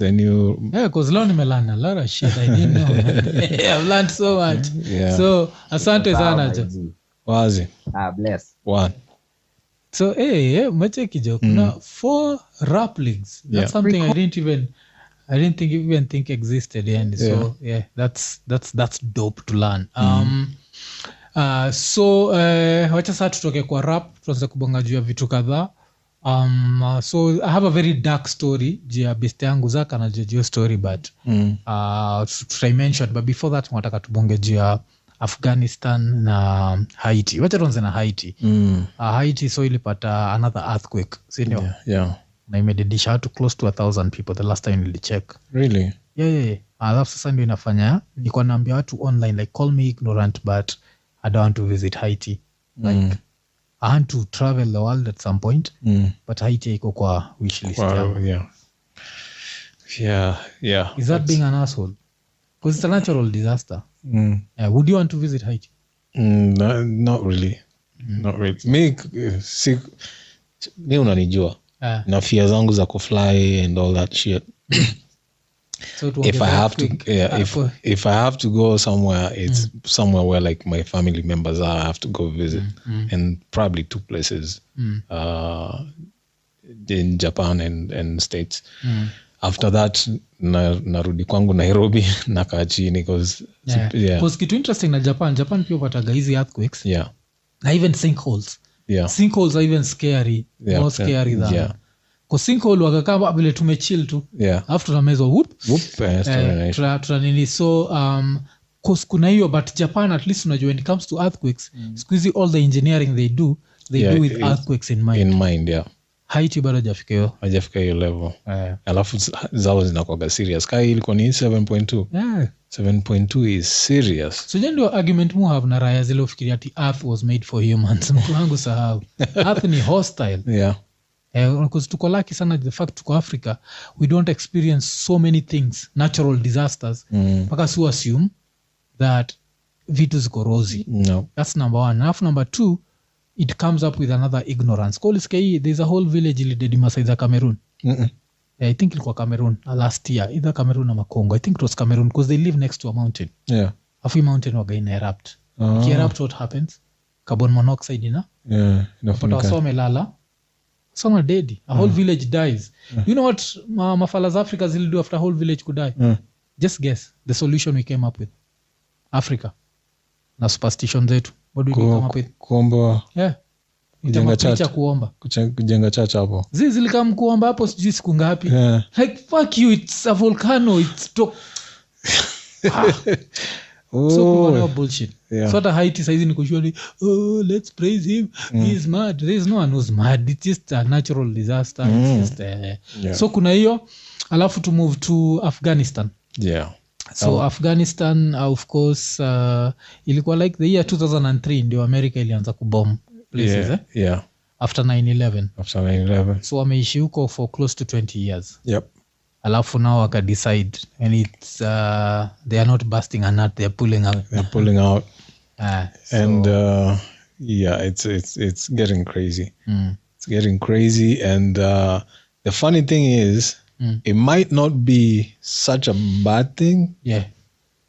because leo nimelearn a lot of shit I didn't know. I've learned so much. Yeah. So asante sana jo. Wazi. Bless. One. So macheki jo kuna 4 rap leagues. That's something I didn't think existed, and so that's dope to learn. So wacha sasa tutoke kwa rap, tuanze kubonga juu ya vitu kadhaa. So I have a very dark story juu ya best yangu Zaka na juu ya story, but try mention, but before that nataka tubonge juu ya Afghanistan na Haiti. Wacha tuanze na Haiti. Haiti so ilipata another earthquake, sio? Yeah. Na imedidisha watu close to 1,000 people the last time nilicheck. Really? Yeah. Alafu sasa ndio inafanya nilikuwa naambia watu online like call me ignorant but I don't want to visit Haiti. Like I want to travel the world at some point, but Haiti iko kwa wish list yangu. Yeah. Is that being an asshole? Because it's a natural disaster. Would you want to visit Haiti? Not really. Not really. Mi unanijua. Na fear zangu za kufly and all that shit. So if I have to go somewhere, it's somewhere where like my family members are. I have to go visit, and probably 2 places, in Japan and States. After that, narudi kwangu Nairobi nakaa chini because kitu interesting na Japan pia pataga hizi earthquakes. Yeah. Na even sinkholes. Yeah. Sinkholes are even scary. More scary than. Yeah. Kwa sinkhole wakakaa vile tumechill tu. Yeah. After tunamezwa whoop. Nini so kuna hiyo, but Japan at least unajua when it comes to earthquakes, squeezy all the engineering they do with earthquakes in mind. Yeah. Haiti bado hajafika hiyo level. Alafu zao zinakuwa serious. Kai ilikuwa ni 7.2. Yeah. 7.2 is serious. So ndio argument mu have na raya zile ufikiria ati earth was made for humans. Mtu wangu sahau. Earth ni hostile. Yeah. Because tuko lucky sana the fact tuko Africa, we don't experience so many things, natural disasters. Mpaka si assume that vitu ziko rosy. No. That's number 1. Alafu number 2, it comes up with another ignorance. There's a whole village ilidedi masaiza Cameroon. I think ilikuwa Cameroon last year, either Cameroon or Congo. I think it was Cameroon because they live next to a mountain. Yeah. Afu mountain waga ina erupt. Erupt, what happens? Carbon monoxide inapata wasome lala. Some are dead. A whole village dies. You know what mafala za Africa will do after a whole village could die? Just guess the solution we came up with. Africa. Na superstition zetu. What do we come up with? Kuomba. Yeah. Kujenga chacha hapo. Zilikam kuomba hapo sijui siku ngapi. Like fuck you, it's a volcano, it's so kuna bullshit. Yeah. So hata Haiti saizi ni kushuri, let's praise him, he's mad. There's no one who's mad, it's just a natural disaster. It's just, so kuna hiyo, alafu to move to Afghanistan. Yeah. So Afghanistan of course ilikuwa like the year 2003 ndio America ilianza kubomb places. Yeah. After 9/11. So wameishi huko for close to 20 years. Yep. Alafu now waka decide and it's they are not busting a nut, they are pulling out. And it's getting crazy. It's getting crazy, and the funny thing is it might not be such a bad thing. Yeah.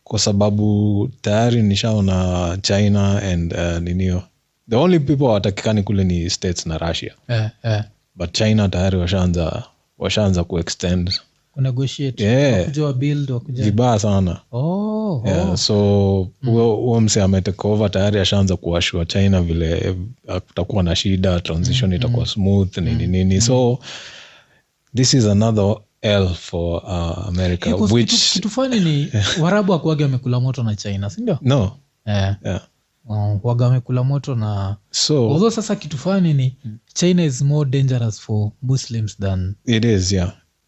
Kwa sababu tayari nishaona China and ninio. The only people watakikani kule ni States na Russia. But China tayari washaanza kuextend. Negotiate. Wakujua build, wakujua. Vibaya sana. So huo mse ametake over tayari ashaanza kuwashua China vile kutakuwa na shida, transition itakuwa smooth, nini. So this is another L for America. Which kitu funny ni Warabu hakuwaga wamekula moto na China, si ndio? No. Yeah. wagamekula moto na So although sasa kitu fani ni China is more dangerous for Muslims than it is,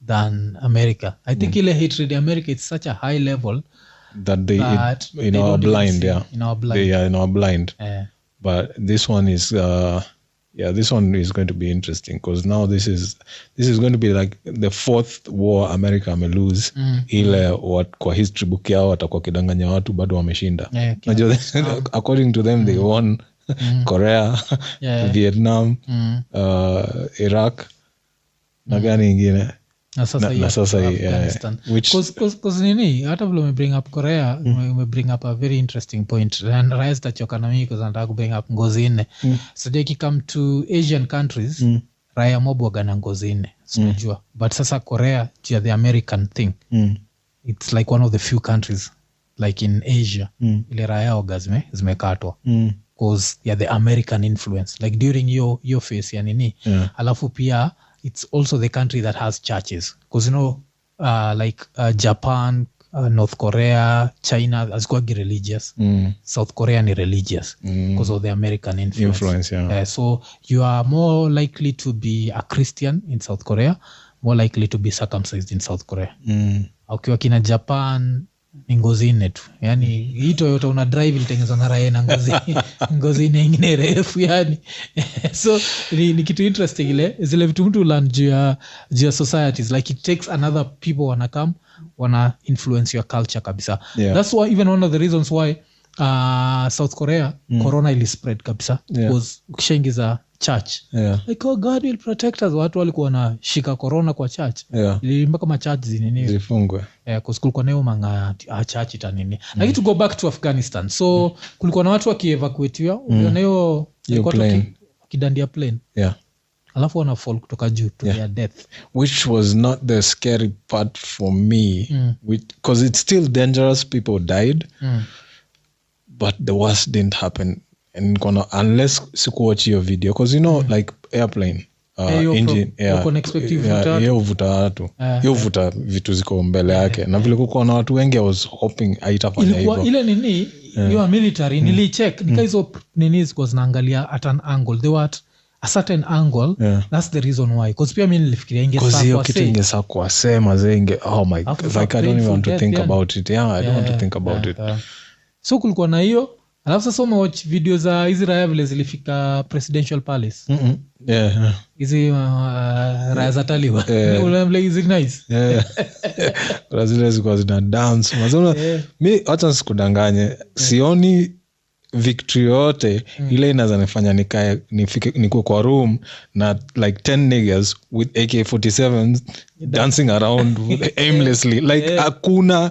than America. I think ile hatred in America it's such a high level that they in our blind, in our blind. They are in our blind. But this one is this one is going to be interesting because now this is going to be like the fourth war America may lose. Ile kwa history book yao watakuwa kidanganya watu bado wameshinda. According to them they won Korea, Vietnam, Iraq, na gani ingine. Na sasa Afghanistan. Because nini hata vile bring up Korea, bring up a very interesting point and rise that your economy because nataka bring up ngozi nne. So they come to Asian countries, raya mob wagana ngozi nne. Unajua. But sasa Korea to the American thing. It's like one of the few countries like in Asia ile raya wagazme zimekatwa. Because the American influence like during your phase ya nini. Alafu pia it's also the country that has churches because Japan, North Korea, China has got religious. South Korea ni religious because of the American influence. So you are more likely to be a Christian in South Korea, more likely to be circumcised in South Korea. Ukiwa kina Japan ni ngozi nne tu. Yani hii Toyota una drive ilitengenezwa na raia na ngozi nyingine refu yani. So ni kitu interesting ile zile vitu mtu learn juu ya societies like it takes another people wana influence your culture kabisa. That's why even one of the reasons why South Korea corona ili spread kabisa because ukishaingiza church like God will protect us watu walikuwa wanashika corona kwa church ililimba kama church zinini zifungwe kulikuwa nayo manga church itanini lakini to go back to Afghanistan so kulikuwa na watu wakievacuatiwa uliona hiyo kidandia plane alafu wana fall kutoka juu to their death, which was not the scary part for me because it's still dangerous, people died but the worst didn't happen and unless sikuwatch your video because like airplane engine hiyo vuta watu hiyo vuta vitu ziko mbele yake na vile kuko na watu wengi I was hoping haitafanya hivyo ile nini hiyo military nilicheck hizo nini ziko zinaangalia at an angle they were at a certain angle that's the reason why because pia mimi nilifikiria ingesa kwa sema zenge oh my god like I don't even want to think about it I don't want to think about it so kulikuwa na hiyo alafu sasa watch video za Israel vile zilifika presidential palace hizi raya za taliwa ule hizi nice Brazil ziko zina dance mazona mimi acha sikudanganye sioni victory yote ile inaweza nifanya nikae niko kwa room na like 10 niggas with AK47s dancing around aimlessly like hakuna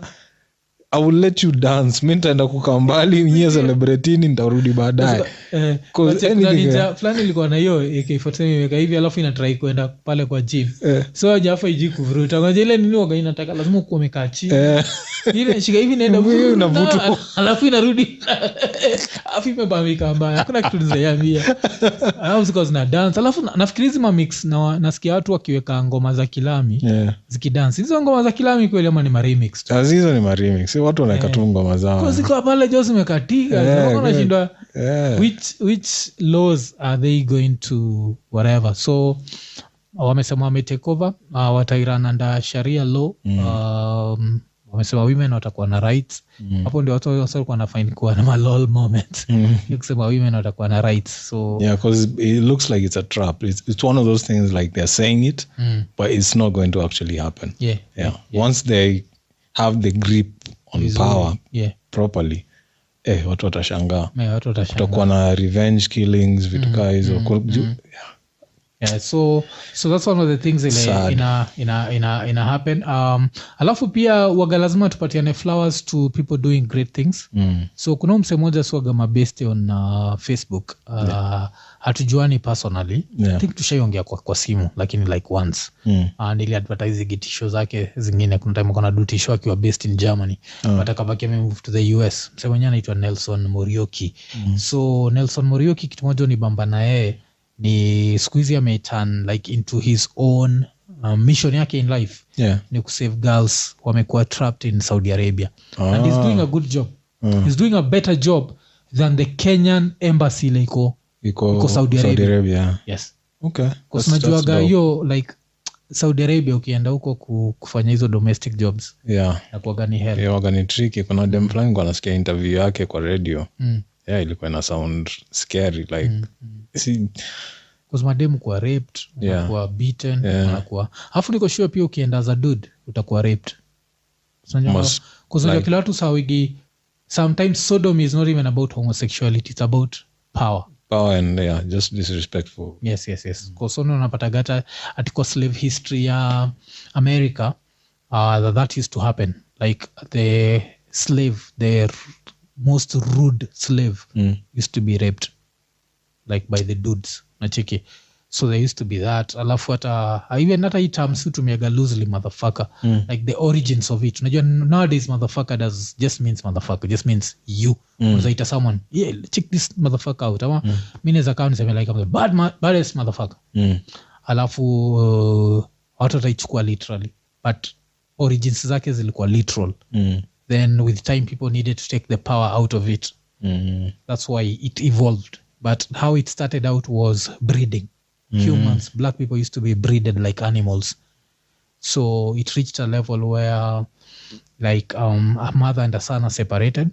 I will let you dance. Mimi nitaenda kukaa mbali nyie celebratini nitarudi baadaye. Fulani ilikuwa na hiyo AK47 imeweka hivi alafu ina try kwenda pale kwa gym. So hajafa iji kuvuruta. Ngoja ile nini waga inataka lazima uko umekaa chini. Ile shika hivi naenda unavuta alafu inarudi. Afi imebambika mbaya. Hakuna kitu nzayambia. Alafu ziko zina dance. Alafu nafikiri hizi mix na nasikia watu wakiweka ngoma za kilami zikidance. Hizo ngoma za kilami kweli ama ni remix? Hizo ni remix. Watu wanaeka tu ngoma zao. Kwa ziko pale Jose mekatika. Wanashindwa which laws are they going to whatever. So wamesema wame take over watairana under Sharia law. Wamesema women watakuwa na rights. Hapo ndio watu walikuwa wanafind kuwa na lol moment. Kusema women watakuwa na rights. So because it looks like it's a trap. It's one of those things like they're saying it but it's not going to actually happen. Once they have the grip on power properly watu watashangaa kutakuwa na revenge killings vitu kaa hizo so that's one of the things ina happen alafu pia waga lazima tupatiane flowers to people doing great things so kuna mse moja swaga mabeste on Facebook hatujuani personally I think tushaiongea kwa simu lakini like once nili advertise gitisho zake zingine kuna time kuna do tisho akiwa based in Germany but akabaki move to the US mse mwenyewe anaitwa Nelson Morioki so Nelson Morioki kitu moja ni bamba na yeye ni squeeze ameturn like into his own mission yake in life ni kusave girls wamekuwa trapped in Saudi Arabia and he's doing a good job he's doing a better job than the Kenyan embassy ile iko Saudi Arabia. Yes. Okay. Because najuaga hiyo like Saudi Arabia ukienda huko kufanya hizo domestic jobs. Yeah. Nakuaga ni hell. Yeah, ni tricky. Kuna dem fulani kwa nasikia interview yake kwa radio. Yeah, ilikuwa ina sound scary like because mademu kuwa raped, unakuwa beaten, unakuwa. Alafu niko sure pia ukienda as a dude utakuwa raped. Because like, kila watu sawigi sometimes sodomy is not even about homosexuality, it's about power and just disrespectful. Yes. Because unapata gata atiko slave history ya America that used to happen, like the slave, the most rude slave used to be raped like by the dudes nacheki. So there used to be that. Alafu even hata hii terms tumiaga loosely motherfucker, like the origins of it. Unajua nowadays motherfucker just means motherfucker, just means you. Unaita someone, yeah, check this motherfucker out. Ama mimi naweza kama niseme like I'm the baddest motherfucker. Alafu watu wataichukua literally, but origins zake zilikuwa literal. Then with time people needed to take the power out of it. That's why it evolved. But how it started out was breeding. Humans, black people used to be breeded like animals. So it reached a level where like a mother and a son are separated.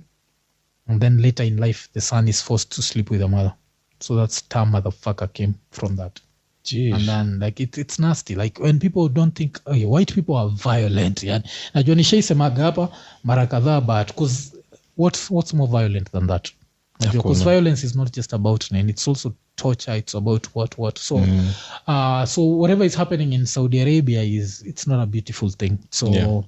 And then later in life, the son is forced to sleep with the mother. So that's term motherfucker came from that. Jeez. And then like it's nasty. Like when people don't think white people are violent. Yeah. Najua nishaisemaga hapa mara kadhaa, but because what's more violent than that? Because violence is not just about men, it's also torture, it's about what. So so whatever is happening in Saudi Arabia it's not a beautiful thing. So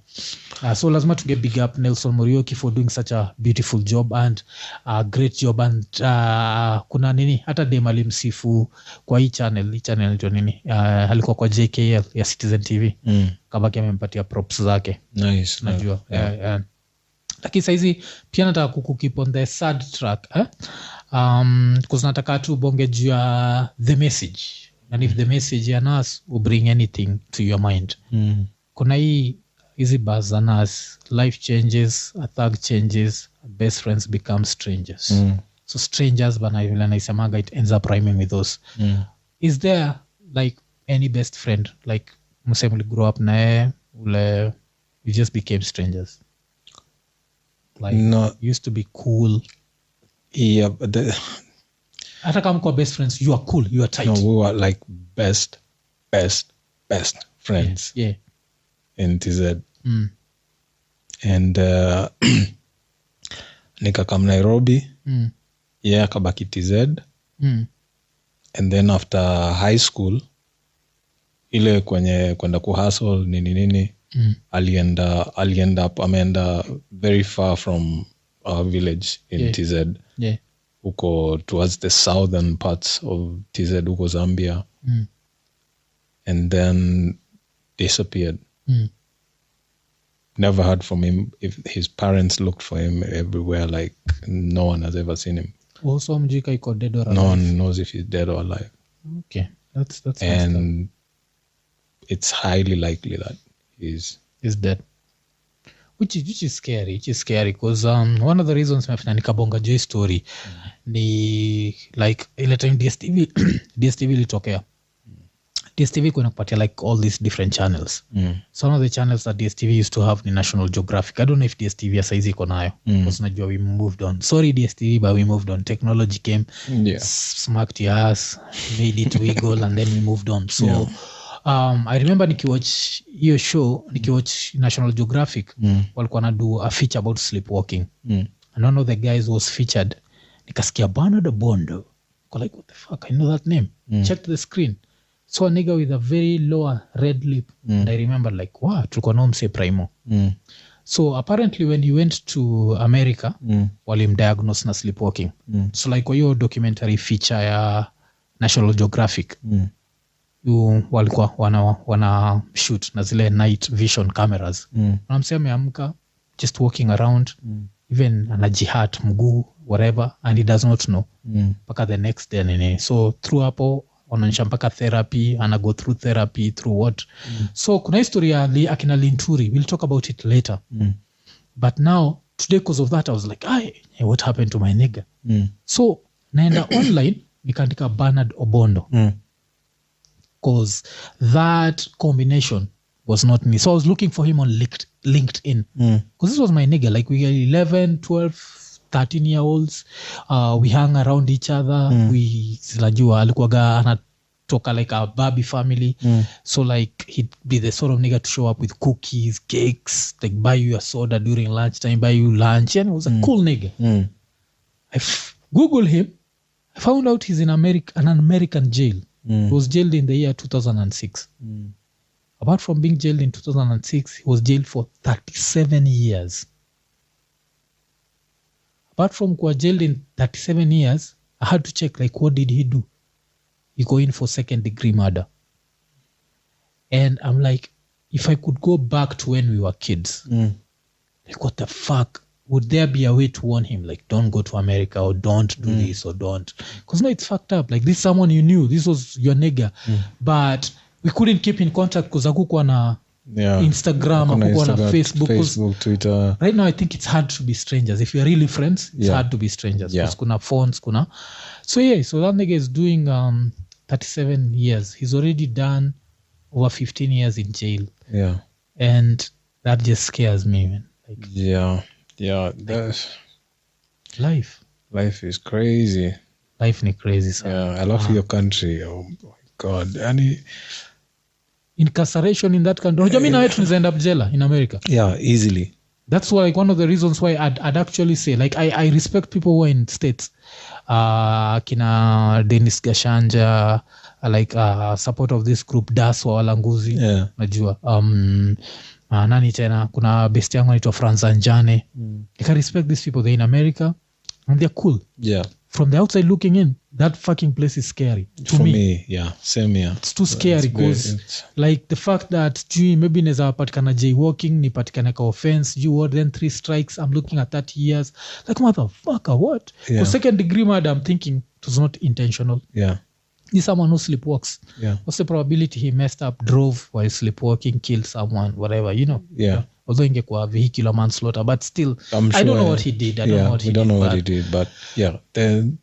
so lazima to get big up Nelson Morioki for doing such a beautiful job and a great job. And kuna nini hata dem alimsifu kwa hii channel ndio nini alikuwa kwa JKL ya Citizen TV. Kabaki amempatia props zake. Nice. Najua. Yeah. Lakini saizi pia nataka kukeep on the sad track because nataka tu bonge juu ya the message, and if the message ya nas will bring anything to your mind. Kuna hizi buzz za nas, life changes, a thug changes, best friends become strangers. So strangers bana vile naisemaga, it ends up rhyming with those. Is there like any best friend like msemo grow up nae ule you just became strangers? Like no, used to be cool. Yeah, but hata kama kwa best friends, you are cool, you are tight. No, we were like best friends. Yeah. In TZ. And nikakam Nairobi. Yeah, akabaki TZ. And then after high school ile kwenye kwenda kuhustle nini ameenda very far from our village in TZ. Yeah. Huko towards the southern parts of TZ, huko Zambia. And then disappeared. Never heard from him. If his parents looked for him everywhere, like no one has ever seen him. Also mjika iko dead or alive? No one knows if he's dead or alive. Okay. That's and it's highly likely that he's dead, which is scary. Which is scary because one of the reasons mefanya nikabonga J story ni like ile time DSTV ilitokea. DSTV kuna kupatia like all these different channels. Some of the channels that DSTV used to have ni National Geographic. I don't know if DSTV saizi iko nayo because najua we moved on. Sorry DSTV, but we moved on. Technology came, smacked your ass, made it wiggle, and then we moved on. So I remember nikiwatch hiyo show, nikiwatch National Geographic, walikuwa na do a feature about sleepwalking. And one of the guys was featured. Nikasikia Bernard Bondo. Go like, what the fuck? I know that name. Checked the screen. Saw a nigga with a very lower red lip. And I remember like, wow, tulikuwa na mse primo. So apparently when he went to America, walimdiagnose na sleepwalking. So like kwa hiyo documentary feature ya National Geographic, walikuwa wana shoot na zile night vision cameras. Na mse ameamka just walking around, even anajihat mguu whatever, and he does not know mpaka the next day nini. So through hapo wanaonyesha mpaka therapy, ana go through therapy through what. So kuna historia akina Linturi, we'll talk about it later. But now today because of that I was like, hey, what happened to my nigga? So naenda online nikaandika Bernard Obondo because that combination was not me. So I was looking for him on LinkedIn because this was my nigga. Like we were 11, 12, 13-year-olds. We hung around each other. We silajua alikuwaga anatoka like a Barbie family. So like he'd be the sort of nigga to show up with cookies, cakes, like buy you a soda during lunchtime, buy you lunch. And he was a cool nigga. I Googled him. I found out he's in an American jail. He was jailed in the year 2006. Apart from being jailed in 2006, he was jailed for 37 years. Apart from kuwa jailed in 37 years, I had to check, like, what did he do? He go in for 2nd-degree murder. And I'm like, if I could go back to when we were kids, like, what the fuck? Would there be a way to warn him, like, don't go to America or don't do this or don't? Because no, it's fucked up. Like, this is someone you knew. This was your nigga. But we couldn't keep in contact because hakukuwa na Instagram, hakukuwa na Facebook, Twitter. Right now, I think it's hard to be strangers. If you're really friends, it's hard to be strangers. Because kuna phones, kuna. So so that nigga is doing 37 years. He's already done over 15 years in jail. Yeah. And that just scares me, man. Like, life is crazy. Life ni crazy, sir. Yeah, I love your country. Oh my God. And incarceration in that country. Unajua mimi na wewe tunaweza end up jela in America. Yeah, easily. That's why, like, one of the reasons why I'd actually say, like, I respect people who are in states. Kina Dennis Gashanja, like support of this group Das wa Walanguzi. Najua. Nani tena kuna best yangu anaitwa Franz Anjane. I can respect these people. They're in America and they're cool. Yeah. From the outside looking in, that fucking place is scary to me. Yeah, same here. It's too scary because like the fact that maybe neza patikana jaywalking, ni patikana ka offense, then 3 strikes, I'm looking at 30 years. Like, motherfucker, what? For 2nd-degree murder, I'm thinking it was not intentional. Yeah. He's someone who sleepwalks. Yeah. What's the probability he messed up, drove while sleepwalking, killed someone, whatever, you know? Yeah. Although ingekuwa vehicular manslaughter, but still, I don't know what he did. I don't know what he did, but yeah, the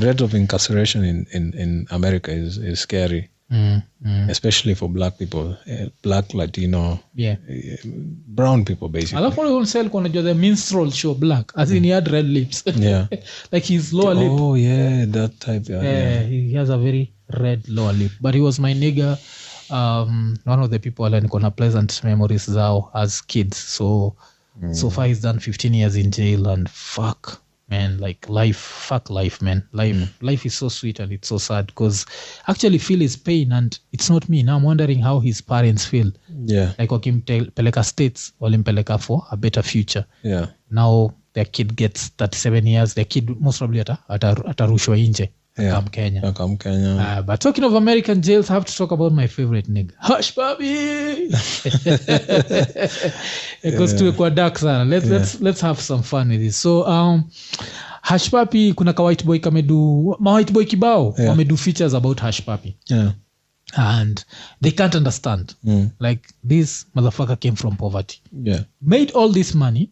rate of incarceration in America is scary, especially for black people, black, Latino, brown people, basically. I love what he said when the minstrel show black, as in he had red lips. Yeah. Like his lower lip. Oh, yeah, that type. Yeah. He has a very red lower lip. But he was my nigga. One of the people I got pleasant memories zao as kids. So far he's done 15 years in jail, and fuck, man, like fuck life, man. Life is so sweet and it's so sad because actually feel his pain, and it's not me. Now I'm wondering how his parents feel. Yeah. Like wakimpeleka States, walimpeleka for a better future. Yeah. Now their kid gets 37 years. Their kid most probably atarushwa nje. Come Kenya. But talking of American jails, I have to talk about my favorite nigga, Hush Puppy. It goes to a dark sana. Let's have some fun with this. So Hush Puppy, kuna ka white boy white boy kibao wamedu features about Hush Puppy. Yeah. And they can't understand. Like, this motherfucker came from poverty. Yeah. Made all this money,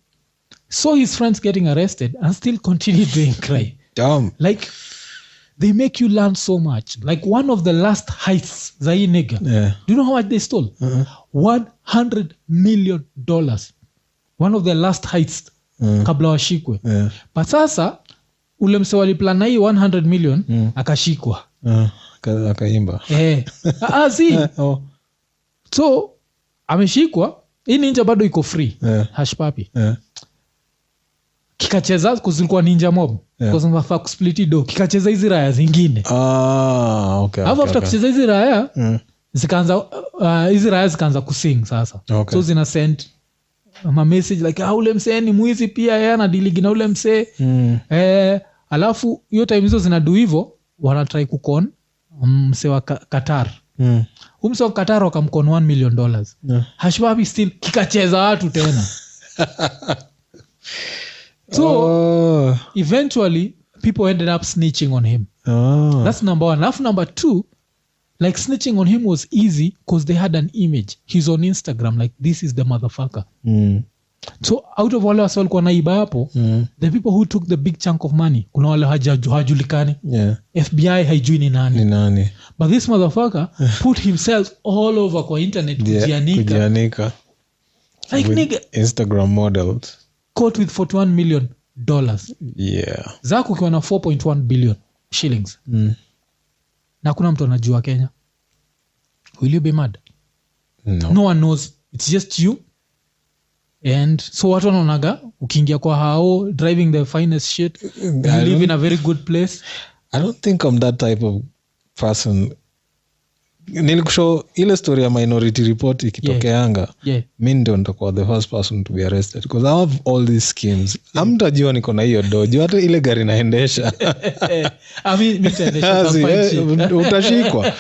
saw his friends getting arrested, and still continued doing crime. Damn. Like, they make you learn so much. Like, one of the last heists, Zai nigga. Yeah. Do you know how much they stole? $100 million. One of the last heists. Kabla washikwe. Yeah. But sasa, ule mse waliplan hii 100 million, akashikwa. Akaimba. See. So, ameshikwa, hii ninja bado iko free. Hush Puppy. Kikacheza kuzilikuwa ninja mob. Because mafaa kusplit do. Kikacheza hizi raya zingine. Okay. After kucheza hizi raya, zikaanza hizi raya zikaanza kusing sasa. Okay. So zina send ma message like, ule msee ni mwizi pia, yeye anadiligi na ule msee. Alafu hiyo time hizo zinadu hivyo, wana try kukon msee wa Qatar. Msee wa Qatar wakamkon $1 million. Hush Puppy still kikacheza watu tena. So eventually people ended up snitching on him. That's number 1. Alafu number 2, like, snitching on him was easy because they had an image. He's on Instagram, like, this is the motherfucker. So out of wale wase walikuwa naiba hapo, the people who took the big chunk of money, kuna wale hajulikani. FBI haijui ni nani. But this motherfucker put himself all over kwa internet kujianika. Like nigga, Instagram models caught with $41 million. Yeah. Zako kiwa na 4.1 billion shillings. Na kuna mtu anajua Kenya. Will you be mad? No one knows. It's just you. And so watu wanaonaga ukiingia kwa hao driving the finest shit, you live in a very good place. I don't think I'm that type of person. Nilikushow ile story ya Minority Report ikitokeanga. Mimi ndio nitakuwa the first person to be arrested because I have all these schemes. Amtajua niko na hiyo dojo hata ile gari naendesha. Nitaendesha utashikwa.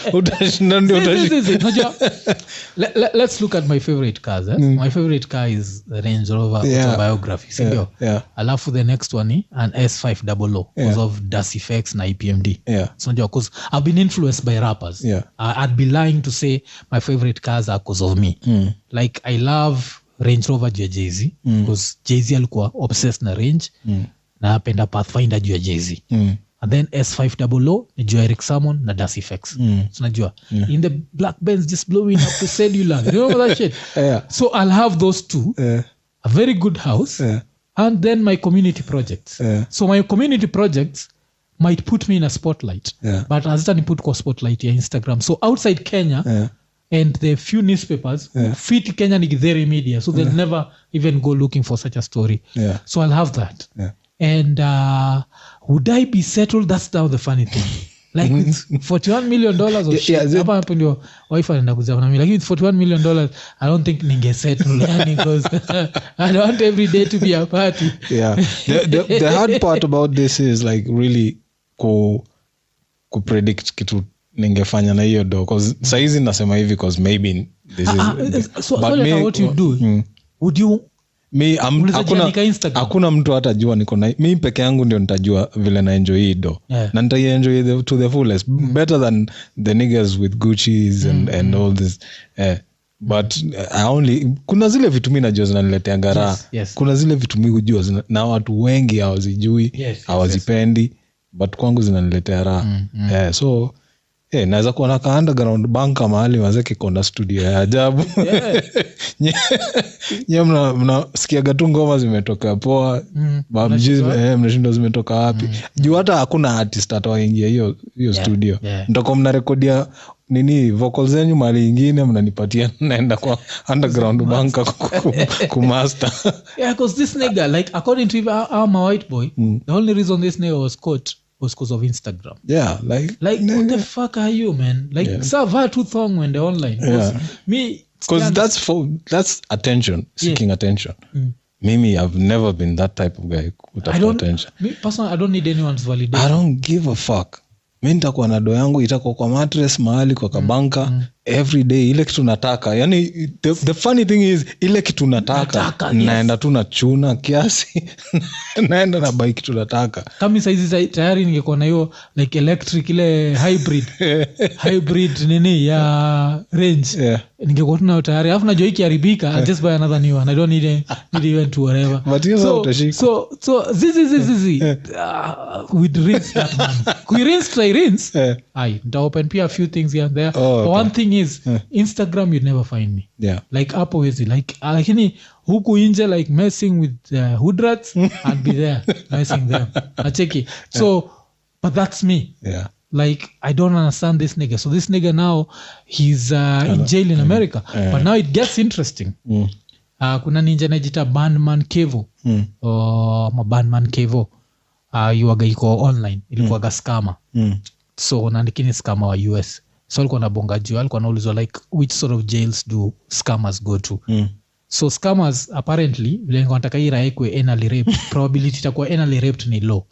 Let's look at my favorite cars. My favorite car is the Range Rover Autobiography. Sindio? Alafu the next one ni an S500 because of DAS effects na EPMD. So because I've been influenced by rappers. I'd be lying to say my favorite cars are because of me. Like I love Range Rover juu ya Jay-Z because Jay-Z alikuwa obsessed na range na apenda Pathfinder juu ya Jay-Z. And then S500 ni juu ya Eric Sermon na DAS effects. So najua in the black Benz just blowing up to cellular. You remember that shit? So I'll have those two. A very good house. And then my community projects. So my community projects might put me in a spotlight, but hazita ni put kwa spotlight ya Instagram. So outside Kenya and the few newspapers fit Kenya ni Githeri media, so they'll never even go looking for such a story. So I'll have that. And would I be settled? That's now the funny thing. Like with $41 million of shit. Hapa hapo ndio wife anaenda kuzama na mimi. Like with $41 million, I don't think ninge settle because I don't want every day to be a party. The hard part about this is like really ku predict kitu ningefanya na hiyo do cause saizi nasema hivi cause maybe this is so what you do would you hakuna mtu hatajua niko na mimi peke yangu ndio nitajua vile na enjoy hii do na nitaenjoy to the fullest better than the niggas with Gucci's and all this but I only kuna zile vitu mimi najua zinaniletea ngara kuna zile vitu mimi hujua na watu wengi hawazijui hawazipendi but kwangu zinaniletea raha. So naweza kuwa na underground banka mahali wazeke kona studio ya ajabu. Nye mnasikiaga tu ngoma zimetoka poa mnashinda zimetoka wapi juu hata hakuna artist atawaingia hiyo studio. Mtako mnarekodia nini vocals zenyu mahali ingine mnanipatia naenda kwa underground banka kumaster. Because this nigga like according to I'm a white boy, the only reason this nigga was caught was because of Instagram. Like what the fuck are you, man? Like serve too thong when they're online. Me because that's attention seeking attention. Mimi I've never been that type of guy with attention. Me personally I don't need anyone's validation. I don't give a fuck. Mimi nitakuwa na do yangu itakuwa kwa mattress mahali kwa kabanka every day ile kitu nataka. Yani the funny thing is ile kitu nataka naenda tu na chuna kiasi naenda na buy kitu nataka. Kama saizi tayari ningekuwa na hiyo like electric ile hybrid nini ya range. Ningekuwa tuna tayari alafu najua ikiharibika I just buy another new one. I don't need even to whatever. But so this we'd rinse that man. We rinse. Nita open pia a few things here and there. One thing is Instagram you'd never find me. Like hapo wezi like lakini huku nje like messing with hoodrats I'd be there messing them. Acheki. So but that's me. Like I don't understand this nigga. So this nigga now he's in jail in America. But now it gets interesting. Kuna ninja najita Bandman Kevo. Bandman Kevo. Yuwaga iko online. Ilikuwaga scammer. So nandikini scammer wa US. So alikuwa na bonga juu. Alikuwa naulizwa like which sort of jails do scammers go to? So scammers apparently vile wanataka hii raekwe anally rape probability itakuwa anally raped ni low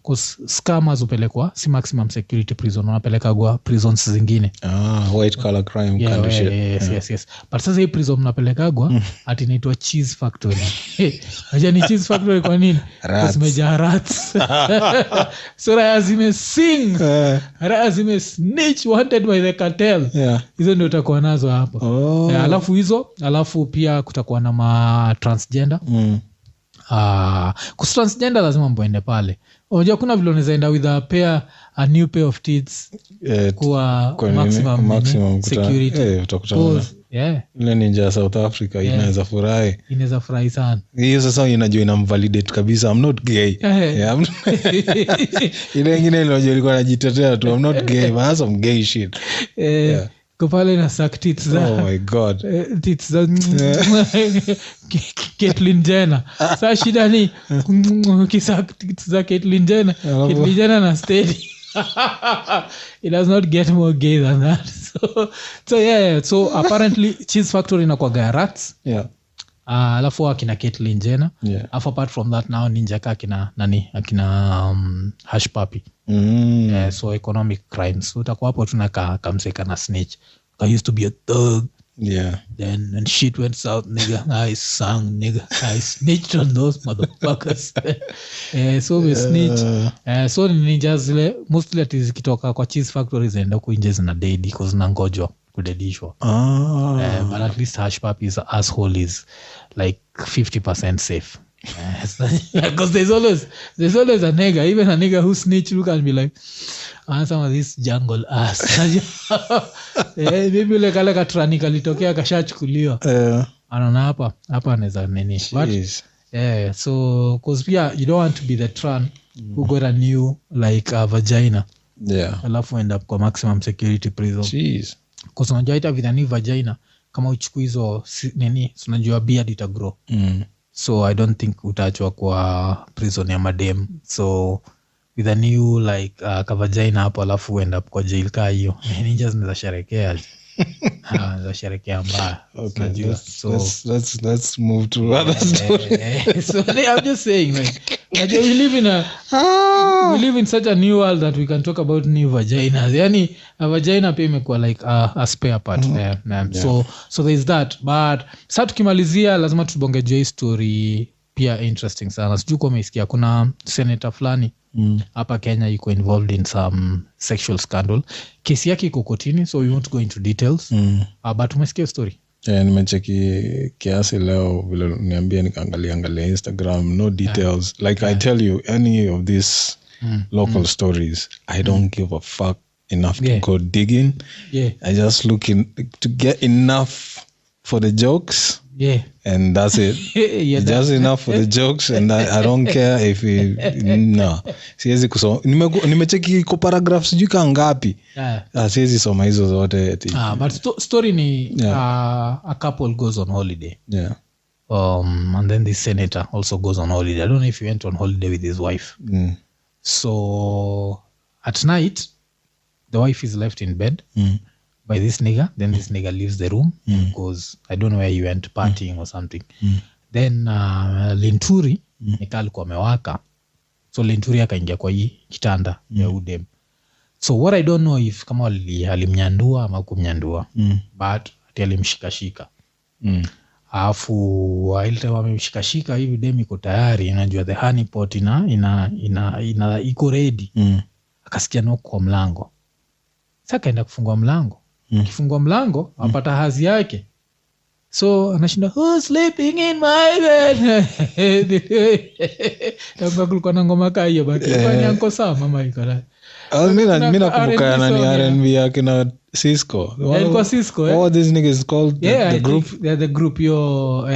because scammers upelekwa si maximum security prison wanapelekagwa prisons zingine white collar crime kind of shit. Yes but sasa hii prison mnapelekagwa ati inaitwa cheese factory. Aje ni cheese factory kwa nini? Because meja rats. So razime sing razime snitch wanted by the cartel hizo ndio utakuwa nazo hapa. Alafu pia kutakuwa na ma transgender. Kus transgender lazima mbwende pale. Unajua kuna vile unaweza enda with a new pair of tits kwa maximum security. Utakutana. Ile ninja South Africa inaweza furahi. Inaweza furahi sana. Hiyo sasa inajua inamvalidate kabisa. I'm not gay. Ile nyingine ile ilikuwa anajitetea tu I'm not gay, but that's some gay shit. Kwa pale na suck tits za. Oh my god. Tits za Caitlyn Jenner. Sasa shida ni kisak tits za Caitlyn Jenner. Caitlyn Jenner na steady. It does not get more gay than that. So apparently Cheese Factory inakuwa rats. Alafu akina Caitlyn Jenner. Apart from that now ninja ka akina Hush Puppy. So economic crimes. So utakuwa hapo tunakamseka na snitch. I used to be a thug. Then when shit went south, nigga, I sang, nigga. I snitched on those motherfuckers. So we snitch. So ninja zile mostly atizikitoka kwa Cheese Factory zaenda kuinje zina dead because nangojwa kudedishwa. But at least Hush Puppy's asshole is like 50% safe. Because there's always a nigga, even a nigga who snitch who can be like, some of this jungle ass. Maybe like a trani kalitokea kashachukuliwa. Anaona hapa anaweza nini. So cause pia you don't want to be the tran who got a new like a vagina. Alafu end up kwa maximum security prison. Jeez. Cause unajua ita with a new vagina kama uchukue hizo nini unajua beard ita grow. So I don't think utachwa kwa prison ya madem. So with a new like kavagina hapo alafu end up kwa jail kaa hiyo. Ninja zinaweza sherekea. Zinaweza sherekea mbaya. Okay. So let's move to other story. So I'm just saying like we live in such a new world that we can talk about new vaginas. Yani a vagina pia imekuwa like a spare part. So there's that. But sasa tukimalizia lazima tubonge story pia interesting sana. Sijui kama umesikia kuna senator fulani hapa Kenya yuko involved in some sexual scandal. Kesi yake iko kotini, so we won't go into details. But umesikia story? Nimecheki kiasi leo vile niambia nikaangalia Instagram, no details. Like I tell you, any of these local stories, I don't give a fuck enough to go digging. I just look to get enough for the jokes. And that's it. Just enough for the jokes, and I don't care if no. Siwezi kusoma. Nimecheki kwa paragraphs sijui ngapi. Siwezi soma hizo zote. But story ni a couple goes on holiday. And then the senator also goes on holiday. I don't know if he went on holiday with his wife. So at night the wife is left in bed by this nigga. Then this nigga leaves the room because I don't know where he went, partying or something. Then Linturi alikuwa amewaka. So Linturi akaingia kwa hii kitanda ya udem. So what I don't know if kama alimnyandua ama kumnyandua. But ati alimshikashika. Alafu ile wamemshikashika hivi dem iko tayari, unajua the honey pot ina iko ready. Akasikia knock kwa mlango. Sasa kaenda kufungua mlango. Kifungua mlango apata hazi yake. So anashinda who's sleeping in my bed. Ndio kulikuwa na ngoma kaa hiyo but ifanya nko sawa mama iko na. Mimi nakumbuka nani R&B yake na Cisco. Ilikuwa Cisco. All these niggas called the group. The group yo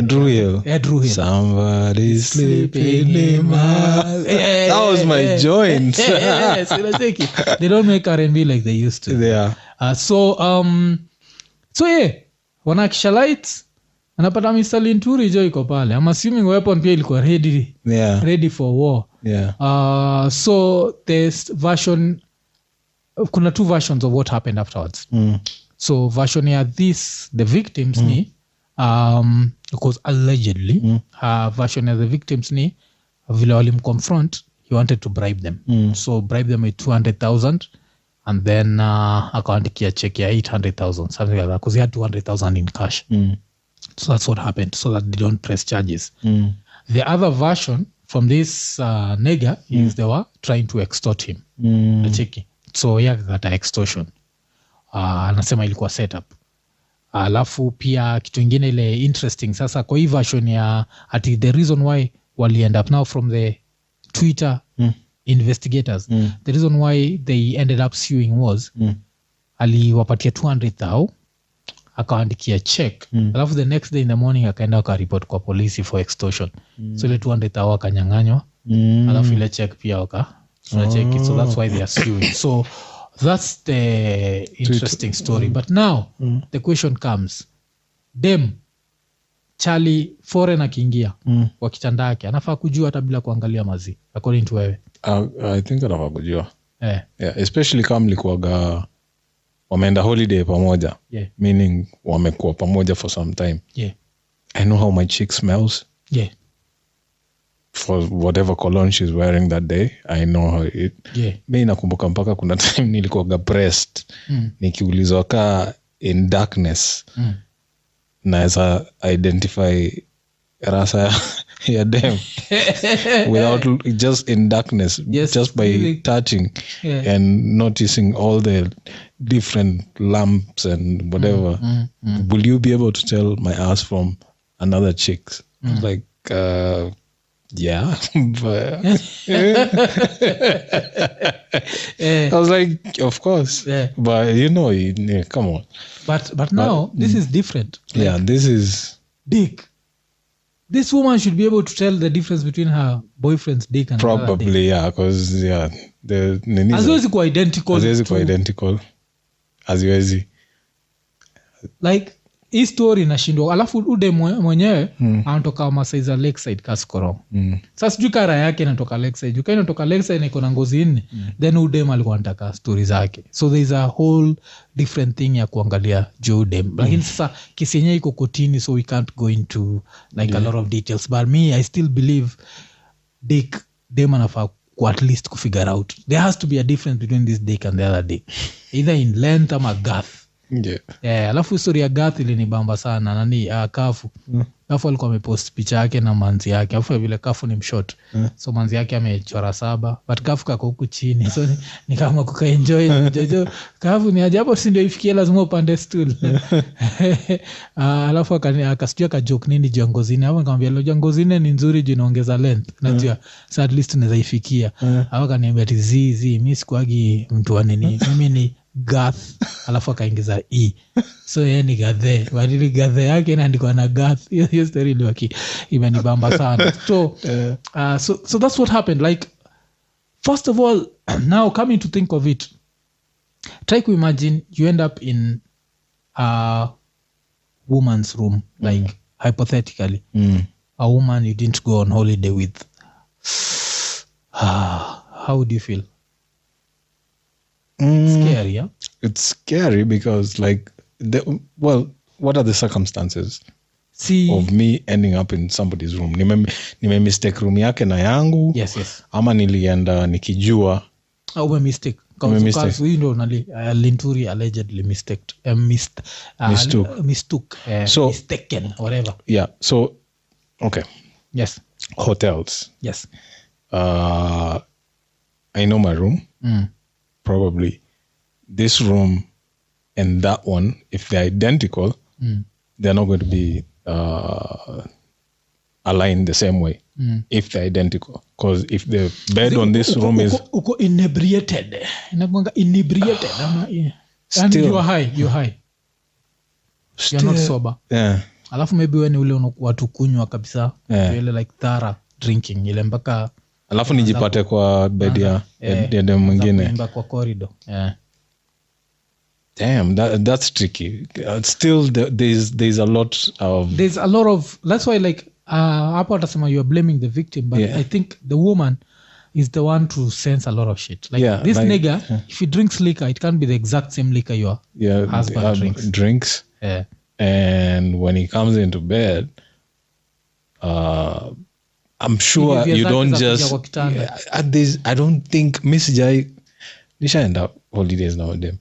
Drew Hill. Drew Hill. Somebody's sleeping in my that was my joint. They don't make R&B like they used to. Yeah. So wanakisha lights anapata Mr. Linturi jo iko pale. I'm assuming weapon pia ilikuwa ready for war. So there's kuna two versions of what happened afterwards. So version ya the victims ni because allegedly version ya the victims ni vile walimconfront, he wanted to bribe them. So bribe them with 200,000 and then akaandikia check ya 800,000 something like that because he had 200,000 in cash. So that's what happened, so that they don't press charges. The other version from this nigga is they were trying to extort him. So yeah, got extortion. Anasema ilikuwa set up. alafu pia kitu ingine ile interesting sasa kwa hii version ya ati the reason why wali end up now from the Twitter investigators the reason why they ended up suing was aliwapatia 200,000 akaandikia check alafu the next day in the morning akaenda akaripot kwa polisi for extortion so ile 200,000 akanyang'anywa alafu ile check pia check it, so that's why they are suing. So that's the interesting story. But now the question comes, dem Charlie foreign akiingia kwa kitanda yake anafaa kujua hata bila kuangalia mazi according to wewe? I think anafaa kujua. Yeah, especially kama mlikuwaga wameenda holiday pamoja. Meaning wamekuwa pamoja for some time. I know how my chick smells. For whatever cologne she's wearing that day, I know how it. Mimi nakumbuka mpaka kuna time nilikuwa breast nikiulizwa kaa in darkness naweza identify rasa ya dem without just in darkness, just by touching and noticing all the different lamps and whatever. Will you be able to tell my ass from another chick's? Like yeah. But I was like, of course. But you know, come on. But now this is different. Like, this is dick. This woman should be able to tell the difference between her boyfriend's dick and probably because the haziwezi kuwa identical. Haziwezi. Like hii story inashindwa alafu ude mwenyewe anatoka Masaiza Lakeside Kaskoro. Sasa sijui kara yake inatoka Lakeside. Juka inatoka Lakeside na iko na ngozi nne. Then udem alikuwa anataka story zake. So there is a whole different thing ya kuangalia udem. Lakini sasa kesi yenyewe iko kotini so we can't go into like a lot of details. But me I still believe dem anafaa at least kufigure out. There has to be a difference between this dick and the other dick. Either in length ama girth. Alafu historia ya Gath ilinibamba sana nani Kafu. Kafu alikuwa amepost picha yake na manzi yake. Alafu vile Kafu ni mshort. So manzi yake amechora 7 but Kafu kako huku chini. So ni kama kukaenjoy jojo. Kafu ni ajabu si ndio ifikie lazima upande stool. Alafu akasijua ka joke nini juu ngozini. Hapo nikamwambia leo ngozini ni nzuri juu inaongeza length. Najua so at least naweza ifikia. Hapo kaniambia ati mimi sikuagi mtu wa nini. Mimi ni Gath alafu akaingiza e so yeye ni Gathe wadili Gathe yake inaandikwa na Gath. Hiyo story ndio imenibamba sana. So that's what happened. Like first of all, now coming to think of it, try to imagine you end up in a woman's room, like hypothetically a woman you didn't go on holiday with. How would you feel? Scary, yeah? It's scary because like what are the circumstances of me ending up in somebody's room? Nime mistake room yake na yangu. Yes. Ama nilienda nikijua ume mistake. Because we know Linturi allegedly mistook. So mistaken, whatever. Yeah. So okay. Yes. Hotels. Yes. I know my room. Probably this room and that one, if they're identical, they're not going to be aligned the same way if they're identical. Because if the bed on this room is inebriated, and you're high. You're not sober. Alafu maybe when ule watu kunywa kabisa, ile like thara drinking ile mpaka alafu nijipate kwa bed ya dem mwingine kuimba kwa corridor. Damn, that's tricky. Still there's a lot of that's why like hapo atasema you are blaming the victim, but I think the woman is the one to sense a lot of shit. Like this nigga, if he drinks liquor, it can't be the exact same liquor your husband drinks. And when he comes into bed, I'm sure you don't just at this. I don't think Miss Jai nishaenda holidays na dem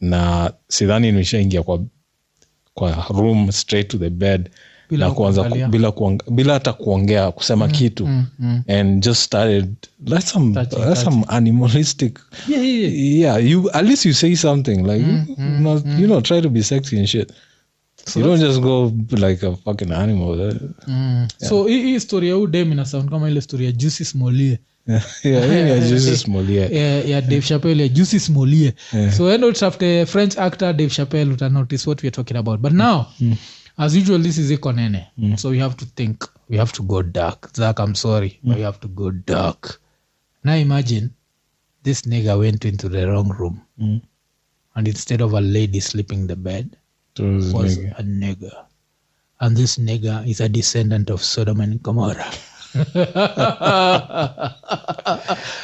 na sidhani nishaingia kwa room straight to the bed bila hata kuongea kusema kitu and just started that's some animalistic you at least you say something like you know try to be sexy and shit. So you don't just go like a fucking animal. So hii story ya udem ina sound kama ile story ya Juicy Smollett. Juicy Smollett. Yeah, Dave Chappelle, Juicy Smollett. So end up after French actor Dave Chappelle uta notice what we are talking about. But now as usual this is Iko Nini. So we have to think, we have to go dark. Zach, I'm sorry, but we have to go dark. Now imagine this nigga went into the wrong room and instead of a lady sleeping in the bed was a nigga. And this nigga is a descendant of Sodom and Gomorrah.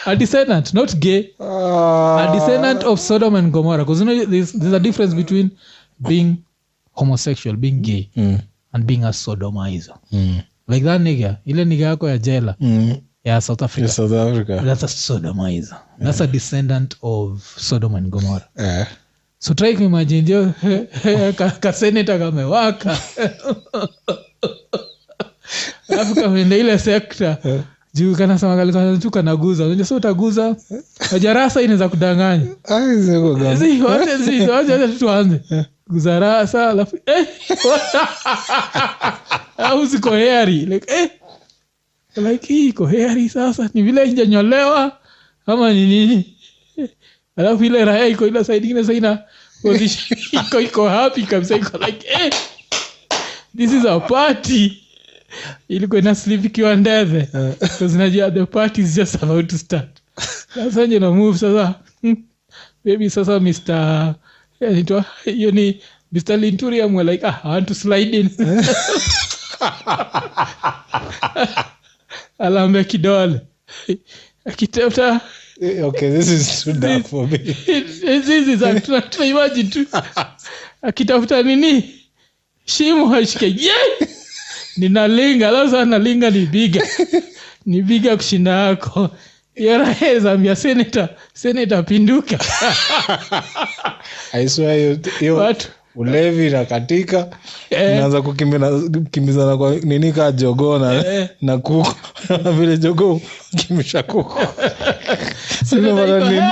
A descendant, not gay. A descendant of Sodom and Gomorrah. Because you know there's a difference between being homosexual, being gay, and being a sodomizer. Like that nigga, ile nigga yako ya jela. Yeah, South Africa. South Africa. That's a sodomizer. That's a descendant of Sodom and Gomorrah. So try to imagine jo ka senator kamewaka. Alafu kaenda ile sekta. Juu kana sema kalikuwa tu kanaguza. Unajua sio utaguza. Majarasa inaweza kudanganya. Wacha tuanze. Guzarasa alafu au siko hairy like iko hairy sasa ni vile injanyolewa ama ni nini. Alafu ile raha iko ile side ingine sasa ina position iko happy kabisa iko like this is a party. Ilikuwa ina sleep ikiwa ndeve because najua the party is just about to start. Sasa nje na move sasa baby sasa Mr. you ni Mr. Linturi I'm like I want to slide in. Alambe kidole akitafuta. Okay, this is too dark for me. This is actually imagine tu akitafuta nini shimo hashike ninalinga lazima nalinga ni biga kushinda yako. Yora heza mia senator pinduka. I swear you ulevi na katika unaanza kukimbizana kwa nini ka jogoo na kuku na vile jogoo kimisha kuku. Sina mara nini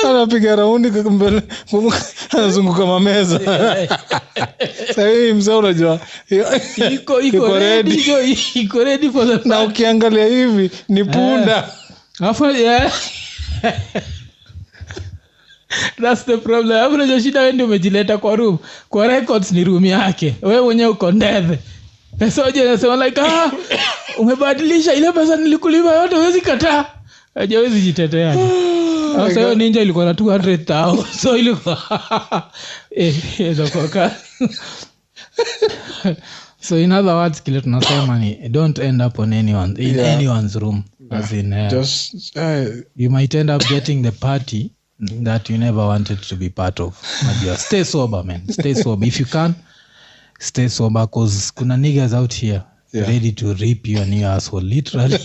anapiga raundi kwa mbele anazunguka mameza. Sasa hii mzee unajua iko ready for the na ukiangalia hivi ni punda. Afu that's the problem. Hapo ndio shida wewe ndio umejileta kwa room. Kwa records ni room yake. Wewe mwenyewe uko ndeve. Pesa je nasema like umebadilisha ile pesa nilikulipa yote huwezi kataa. Hajawezi jitetea. Sasa hiyo ninja ilikuwa na 200,000. So ilikuwa kwa so in other words kile tunasema ni don't end up on anyone's room. As in just you might end up getting the party that you never wanted to be part of. Stay sober, man. Stay sober. If you can, stay sober because kuna niggas out here ready to rip your new asshole. Literally.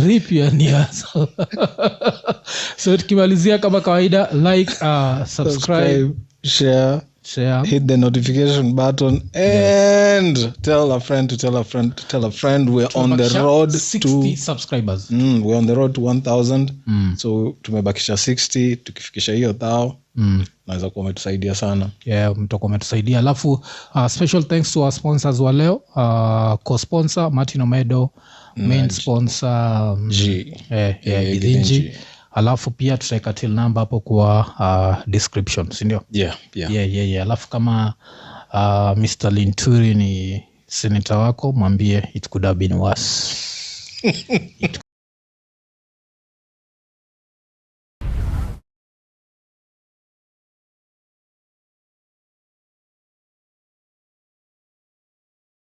Rip your new asshole. So tukimalizia kama kawaida, like, subscribe, share, hit the notification button and tell a friend to tell a friend to tell a friend. We're on the road 60 subscribers. We're on the road to 1,000. So tumebakisha 60 tukifikisha hiyo 1,000. Naweza kuwa umetusaidia sana. Yeah, mtakuwa umetusaidia. Alafu special thanks to our sponsors wa leo. Co-sponsor Martin Omedo, main sponsor Gidinji. Alafu pia tutaweka till number hapo kwa description, si ndio? Yeah. Alafu kama Mr. Linturi ni senator wako, mwambie it could have been worse.